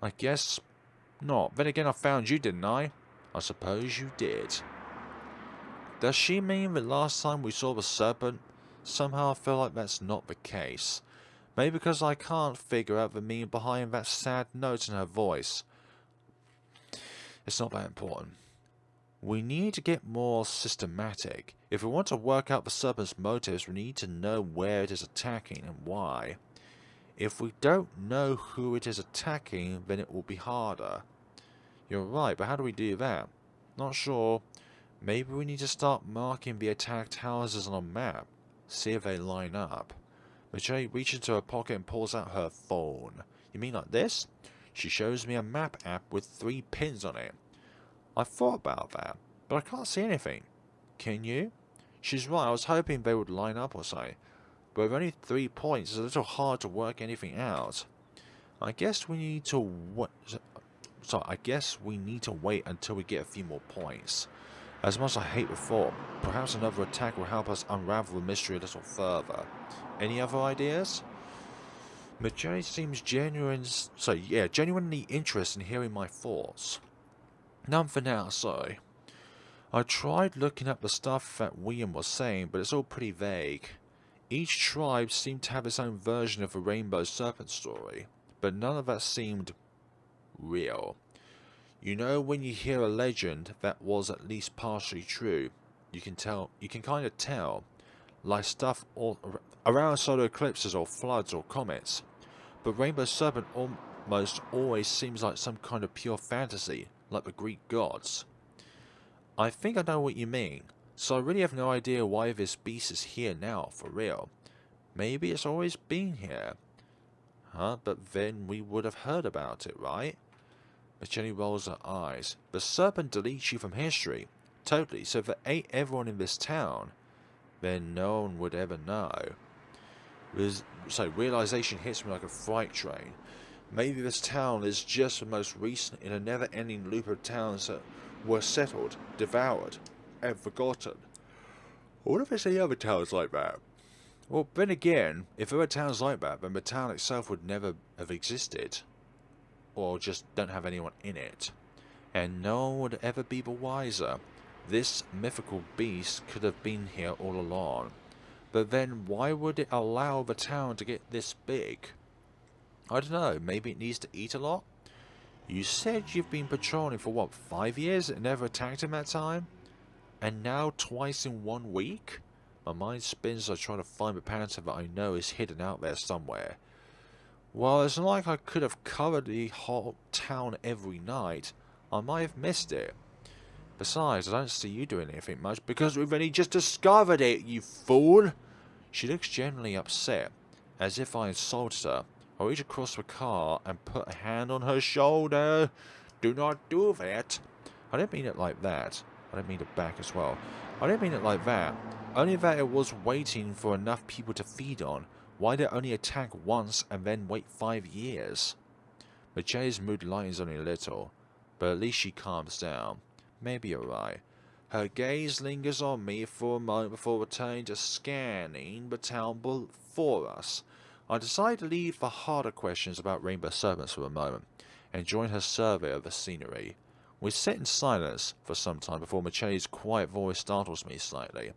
I guess not. Then again, I found you, didn't I? I suppose you did. Does she mean that last time we saw the Serpent? Somehow I feel like that's not the case. Maybe because I can't figure out the meaning behind that sad note in her voice. It's not that important. We need to get more systematic. If we want to work out the Serpent's motives, we need to know where it is attacking and why. If we don't know who it is attacking, then it will be harder. You're right, but how do we do that? Not sure. Maybe we need to start marking the attacked houses on a map. See if they line up. Michelle reaches into her pocket and pulls out her phone. You mean like this? She shows me a map app with 3 pins on it. I thought about that, but I can't see anything. Can you? She's right, I was hoping they would line up or so. But with only 3 points, it's a little hard to work anything out. I guess we need to wait until we get a few more points. As much as I hate the thought, perhaps another attack will help us unravel the mystery a little further. Any other ideas? Michelle seems genuinely interested in hearing my thoughts. None for now, sorry. I tried looking up the stuff that William was saying, but it's all pretty vague. Each tribe seemed to have its own version of the Rainbow Serpent story, but none of that seemed real. You know when you hear a legend that was at least partially true, you can kind of tell, like stuff all around solar eclipses or floods or comets. But Rainbow Serpent almost always seems like some kind of pure fantasy, like the Greek gods. I think I know what you mean, so I really have no idea why this beast is here now, for real. Maybe it's always been here. Huh? But then we would have heard about it, right? Michelle rolls her eyes. The Serpent deletes you from history. Totally, so if it ate everyone in this town, then no one would ever know. So realization hits me like a freight train. Maybe this town is just the most recent in a never-ending loop of towns that were settled, devoured, and forgotten. What if there's any other towns like that? Well, then again, if there were towns like that, then the town itself would never have existed. Or just don't have anyone in it. And no one would ever be the wiser. This mythical beast could have been here all along. But then why would it allow the town to get this big? I don't know, maybe it needs to eat a lot? You said you've been patrolling for what, 5 years and never attacked in that time? And now twice in 1 week? My mind spins as I try to find the panther that I know is hidden out there somewhere. Well, it's not like I could have covered the whole town every night. I might have missed it. Besides, I don't see you doing anything much because we've only just discovered it, you fool! She looks genuinely upset, as if I insulted her. I reach across the car and put a hand on her shoulder. Do not do that. I didn't mean it like that. I didn't mean it back as well. I didn't mean it like that. Only that it was waiting for enough people to feed on. Why did it only attack once and then wait 5 years? Michelle's mood lightens only a little, but at least she calms down. Maybe you're right. Her gaze lingers on me for a moment before returning to scanning the town before us. I decide to leave the harder questions about Rainbow Serpents for a moment, and join her survey of the scenery. We sit in silence for some time before Michelle's quiet voice startles me slightly.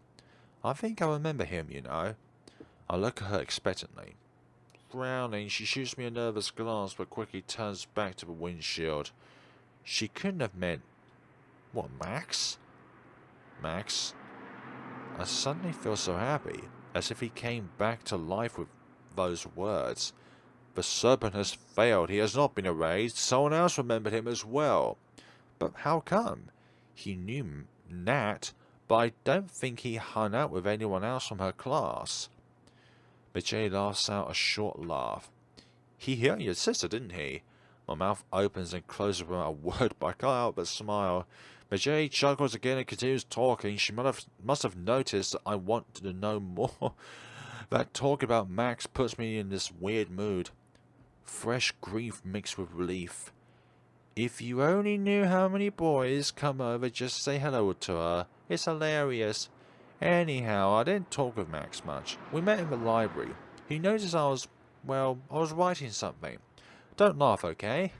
I think I remember him, you know. I look at her expectantly. Frowning, she shoots me a nervous glance but quickly turns back to the windshield. She couldn't have meant... What, Max? Max? I suddenly feel so happy, as if he came back to life with those words. The Serpent has failed. He has not been erased. Someone else remembered him as well. But how come? He knew Nat, but I don't think he hung out with anyone else from her class. Michelle laughs out a short laugh. He hit on your sister, didn't he? My mouth opens and closes without a word, but I can't help but smile. Michelle chuckles again and continues talking. She must have noticed that I wanted to know more. That talk about Max puts me in this weird mood. Fresh grief mixed with relief. If you only knew how many boys come over just to say hello to her. It's hilarious. Anyhow, I didn't talk with Max much. We met in the library. He noticed I was writing something. Don't laugh, okay?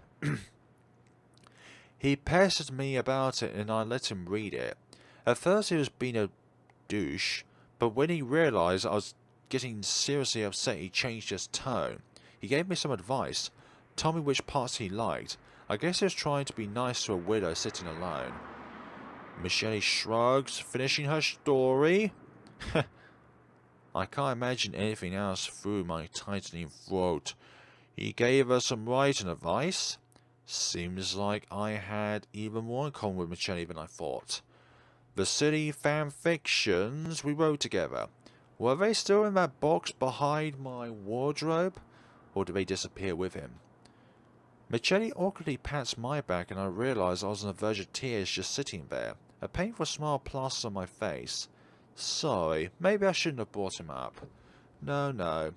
He pestered me about it and I let him read it. At first he was being a douche, but when he realized I was getting seriously upset, he changed his tone. He gave me some advice, told me which parts he liked. I guess he was trying to be nice to a widow sitting alone. Michelle shrugs, finishing her story. I can't imagine anything else through my tightening throat. He gave her some writing advice. Seems like I had even more in common with Michelle than I thought. The silly fanfictions we wrote together. Were they still in that box behind my wardrobe? Or did they disappear with him? Michelle awkwardly pats my back and I realise I was on the verge of tears just sitting there. A painful smile plasters on my face. Sorry, maybe I shouldn't have brought him up. No.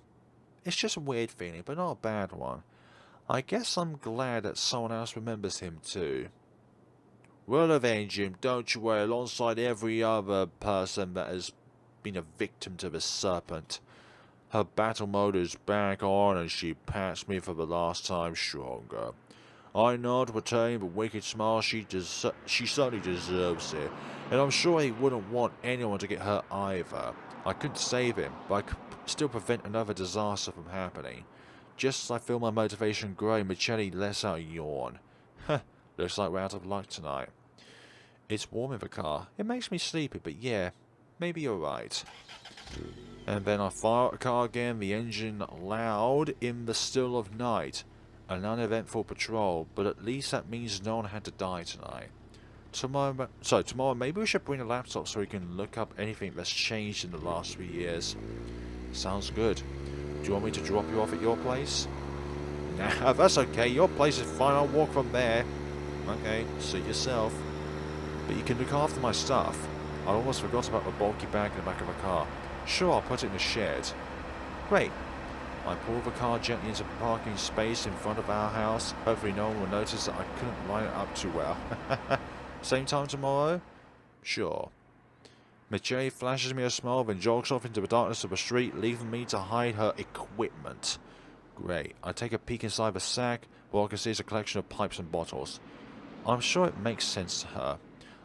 It's just a weird feeling, but not a bad one. I guess I'm glad that someone else remembers him too. We'll avenge him, don't you worry, alongside every other person that has been a victim to the Serpent. Her battle mode is back on and she pats me for the last time stronger. I nod, returning the wicked smile. She certainly deserves it, and I'm sure he wouldn't want anyone to get hurt either. I couldn't save him, but I could still prevent another disaster from happening. Just as I feel my motivation growing, Michelle lets out a yawn. Looks like we're out of luck tonight. It's warm in the car. It makes me sleepy, but yeah, maybe you're right. And then I fire up the car again, the engine loud in the still of night. An uneventful patrol, but at least that means no one had to die tonight. Tomorrow maybe we should bring a laptop so we can look up anything that's changed in the last 3 years. Sounds good. Do you want me to drop you off at your place? Nah, that's okay. Your place is fine. I'll walk from there. Okay, suit yourself. But you can look after my stuff. I almost forgot about the bulky bag in the back of the car. Sure, I'll put it in the shed. Great. I pull the car gently into the parking space in front of our house. Hopefully no one will notice that I couldn't line it up too well. Same time tomorrow? Sure. Michelle flashes me a smile, then jogs off into the darkness of the street, leaving me to hide her equipment. Great. I take a peek inside the sack, where I can see is a collection of pipes and bottles. I'm sure it makes sense to her.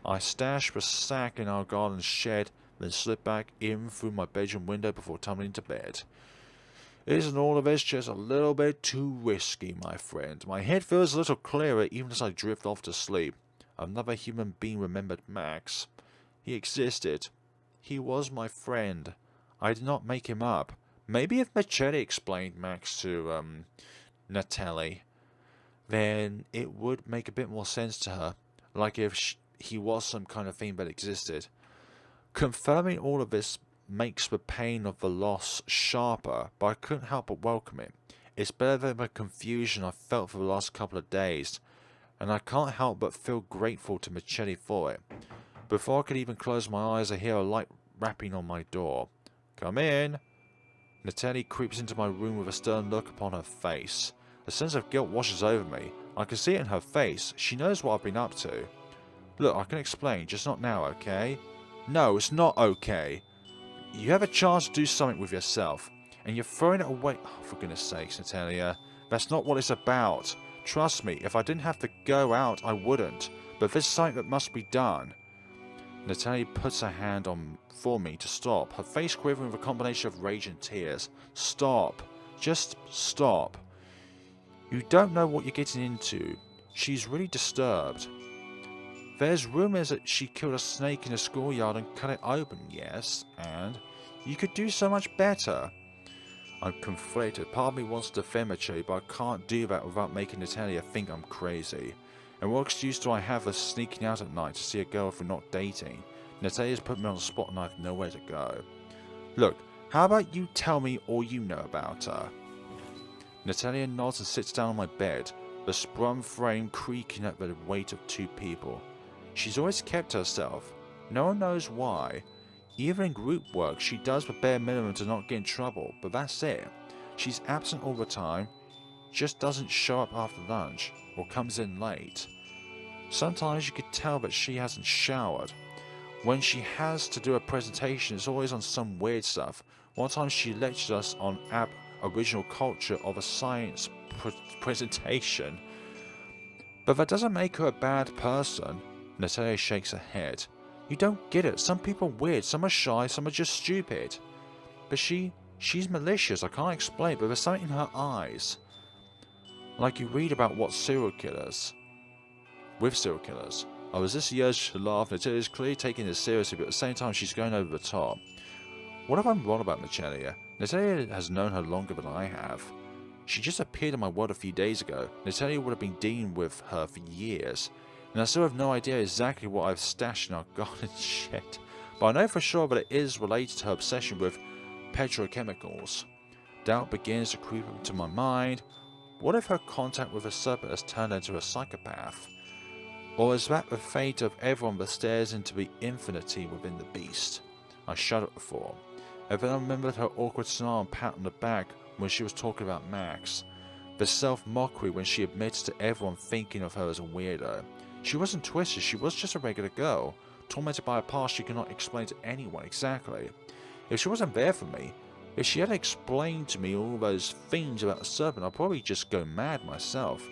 I stash the sack in our garden shed, then slip back in through my bedroom window before tumbling into bed. Isn't all of this just a little bit too risky, my friend? My head feels a little clearer even as I drift off to sleep. Another human being remembered Max. He existed. He was my friend. I did not make him up. Maybe if Michelle explained Max to, Natalie, then it would make a bit more sense to her. Like if he was some kind of thing that existed. Confirming all of this makes the pain of the loss sharper, but I couldn't help but welcome it. It's better than the confusion I felt for the last couple of days, and I can't help but feel grateful to Michelle for it. Before I could even close my eyes, I hear a light rapping on my door. Come in. Natalie creeps into my room with a stern look upon her face. A sense of guilt washes over me. I can see it in her face. She knows what I've been up to. Look, I can explain, just not now, okay? No, it's not okay. You have a chance to do something with yourself, and you're throwing it away. Oh, for goodness sakes, Natalia. That's not what it's about. Trust me, if I didn't have to go out, I wouldn't. But there's something that must be done. Natalie puts her hand on for me to stop, her face quivering with a combination of rage and tears. Stop. Just stop. You don't know what you're getting into. She's really disturbed. There's rumours that she killed a snake in a schoolyard and cut it open, yes, and you could do so much better. I'm conflicted. Part of me wants to defend Michelle, but I can't do that without making Natalia think I'm crazy. And what excuse do I have for sneaking out at night to see a girl if we're not dating? Natalia's put me on the spot and I have nowhere to go. Look, how about you tell me all you know about her? Natalia nods and sits down on my bed, the sprung frame creaking at the weight of two people. She's always kept herself. No one knows why. Even in group work, she does the bare minimum to not get in trouble, but that's it. She's absent all the time, just doesn't show up after lunch, or comes in late. Sometimes you could tell that she hasn't showered. When she has to do a presentation, it's always on some weird stuff. One time she lectured us on Aboriginal culture of a science presentation. But that doesn't make her a bad person. Natalie shakes her head. You don't get it. Some people are weird, some are shy, some are just stupid. But she's malicious, I can't explain, but there's something in her eyes. Like you read about with serial killers. I was this urge to laugh. Natalie is clearly taking this seriously, but at the same time she's going over the top. What if I'm wrong about Natalia? Natalia has known her longer than I have. She just appeared in my world a few days ago. Natalia would have been dealing with her for years. And I still have no idea exactly what I've stashed in our garden shed. But I know for sure that it is related to her obsession with petrochemicals. Doubt begins to creep into my mind. What if her contact with a serpent has turned into a psychopath? Or is that the fate of everyone that stares into the infinity within the beast? I shuddered at the thought. And then I remembered her awkward smile and pat on the back when she was talking about Max. The self-mockery when she admits to everyone thinking of her as a weirdo. She wasn't twisted, she was just a regular girl, tormented by a past she could not explain to anyone exactly. If she wasn't there for me, if she hadn't explained to me all those things about the serpent, I'd probably just go mad myself.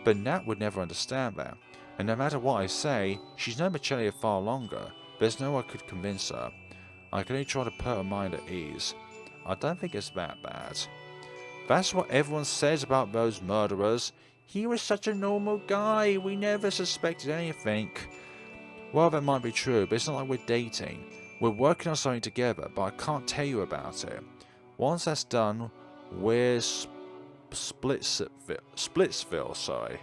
But Nat would never understand that. And no matter what I say, she's known Michelle far longer. There's no way I could convince her. I can only try to put her mind at ease. I don't think it's that bad. That's what everyone says about those murderers. He was such a normal guy, we never suspected anything. Well, that might be true, but it's not like we're dating. We're working on something together, but I can't tell you about it. Once that's done, we're Splitsville, sorry.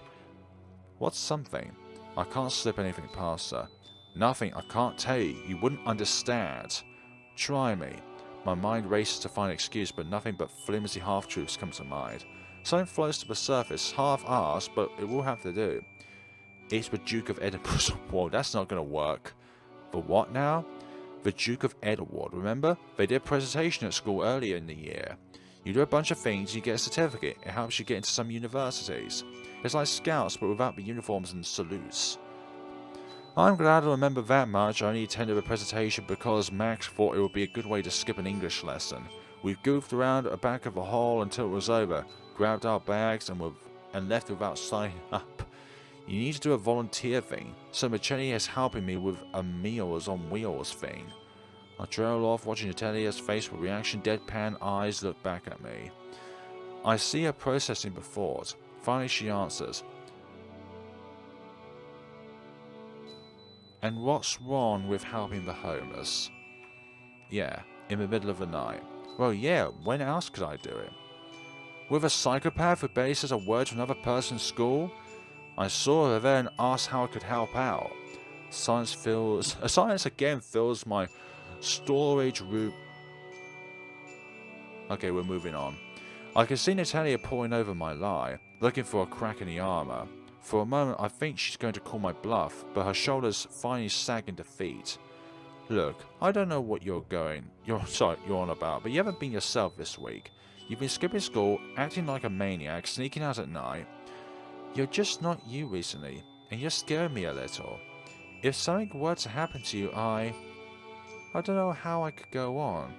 What's something? I can't slip anything past her. Nothing, I can't tell you. You wouldn't understand. Try me. My mind races to find an excuse, but nothing but flimsy half-truths come to mind. Something floats to the surface, half-arsed, but it will have to do. It's the Duke of Edinburgh's award. That's not going to work. The what now? The Duke of Ed Award. Remember? They did a presentation at school earlier in the year. You do a bunch of things, you get a certificate. It helps you get into some universities. It's like scouts, but without the uniforms and salutes. I'm glad I remember that much. I only attended the presentation because Max thought it would be a good way to skip an English lesson. We goofed around at the back of the hall until it was over, grabbed our bags and left without signing up. You need to do a volunteer thing, so Michelle is helping me with a Meals on Wheels thing. I trail off, watching Natalia's face with reaction, deadpan eyes look back at me. I see her processing the thought. Finally she answers. And what's wrong with helping the homeless? Yeah, in the middle of the night. Well yeah, when else could I do it? With a psychopath who barely says a word to another person in school? I saw her there and asked how I could help out. Silence again fills my storage room. Okay, we're moving on. I can see Natalia poring over my lie, looking for a crack in the armor. For a moment I think she's going to call my bluff, but her shoulders finally sag in defeat. Look, I don't know what you're on about, but you haven't been yourself this week. You've been skipping school, acting like a maniac, sneaking out at night. You're just not you recently, and you're scaring me a little. If something were to happen to you, I don't know how I could go on.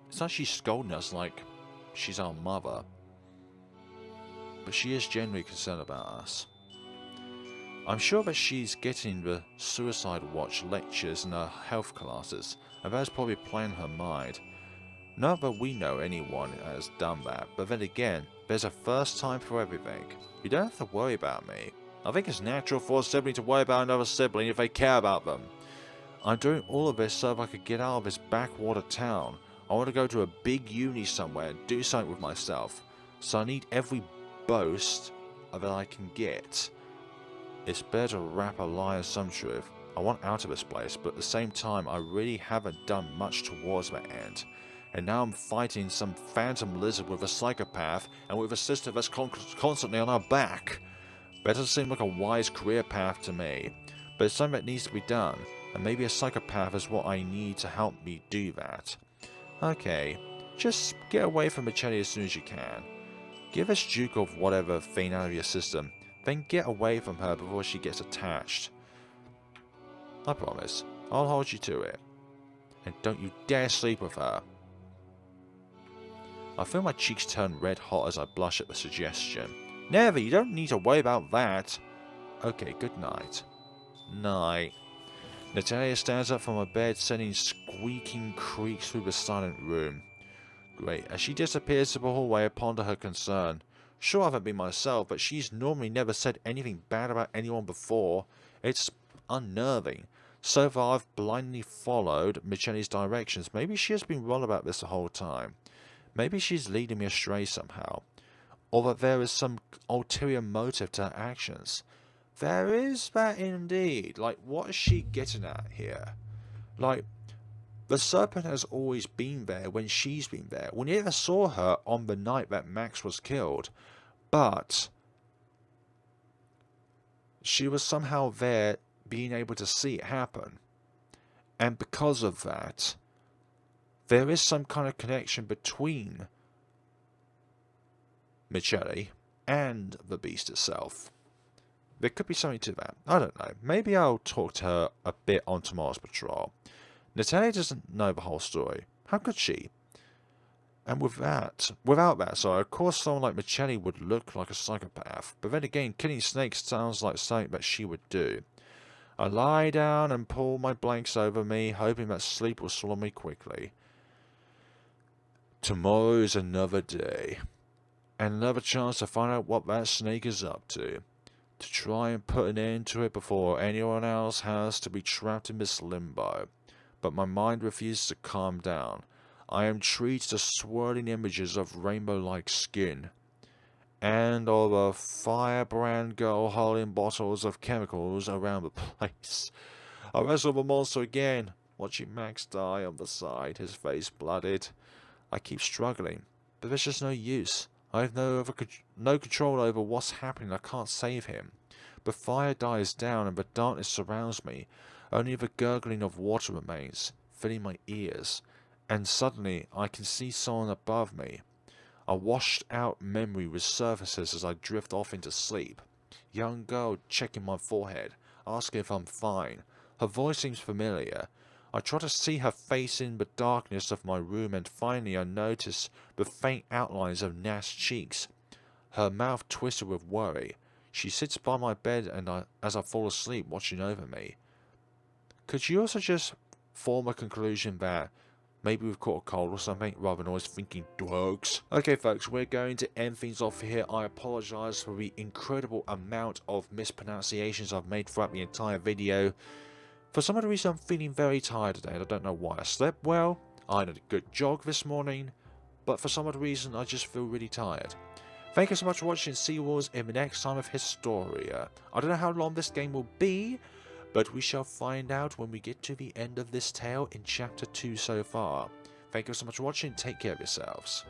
It's like she's scolding us like she's our mother. But she is genuinely concerned about us. I'm sure that she's getting the suicide watch lectures in her health classes, and that's probably playing her mind. Not that we know anyone has done that, but then again, there's a first time for everything. You don't have to worry about me. I think it's natural for a sibling to worry about another sibling if they care about them. I'm doing all of this so that I could get out of this backwater town. I want to go to a big uni somewhere and do something with myself. So I need every boast that I can get. It's better to wrap a lie in some truth. I want out of this place, but at the same time I really haven't done much towards that end. And now I'm fighting some phantom lizard with a psychopath and with a sister that's constantly on our back. Better seem like a wise career path to me. but it's something that needs to be done, and maybe a psychopath is what I need to help me do that. Okay, just get away from Michelle as soon as you can. Give this Duke of whatever thing out of your system, then get away from her before she gets attached. I promise, I'll hold you to it. And don't you dare sleep with her. I feel my cheeks turn red hot as I blush at the suggestion. Never, you don't need to worry about that. Okay, good night. Night. Natalia stands up from her bed, sending squeaking creaks through the silent room. Great, as she disappears to the hallway, I ponder her concern. Sure, I haven't been myself, but she's normally never said anything bad about anyone before. It's unnerving. So far, I've blindly followed Michelle's directions. Maybe she has been wrong about this the whole time. Maybe she's leading me astray somehow. Or that there is some ulterior motive to her actions. There is that indeed. Like, what is she getting at here? Like, the Serpent has always been there when she's been there. We never saw her on the night that Max was killed. But she was somehow there, being able to see it happen. And because of that, there is some kind of connection between Michelle and the beast itself. There could be something to that. I don't know. Maybe I'll talk to her a bit on tomorrow's patrol. Natalia doesn't know the whole story. How could she? And without that, of course someone like Michelle would look like a psychopath. But then again, killing snakes sounds like something that she would do. I lie down and pull my blankets over me, hoping that sleep will swallow me quickly. Tomorrow is another day. And another chance to find out what that snake is up to. To try and put an end to it before anyone else has to be trapped in this limbo. But my mind refuses to calm down. I am treated to swirling images of rainbow-like skin. And of a firebrand girl holding bottles of chemicals around the place. I wrestle the monster again, watching Max die on the side, his face blooded. I keep struggling, but there's just no use. I have no control over what's happening. I can't save him. The fire dies down and the darkness surrounds me. Only the gurgling of water remains, filling my ears. And suddenly I can see someone above me. A washed out memory resurfaces as I drift off into sleep. Young girl checking my forehead, asking if I'm fine. Her voice seems familiar. I try to see her face in the darkness of my room, and finally I notice the faint outlines of Nat's cheeks. Her mouth twisted with worry. She sits by my bed and as I fall asleep, watching over me. Could you also just form a conclusion that maybe we've caught a cold or something, rather than always thinking drugs? Okay folks, we're going to end things off here. I apologise for the incredible amount of mispronunciations I've made throughout the entire video. For some other reason I'm feeling very tired today, and I don't know why. I slept well, I had a good jog this morning, but for some other reason I just feel really tired. Thank you so much for watching. See you all in the next time of Historia. I don't know how long this game will be, but we shall find out when we get to the end of this tale in Chapter 2 so far. Thank you so much for watching. Take care of yourselves.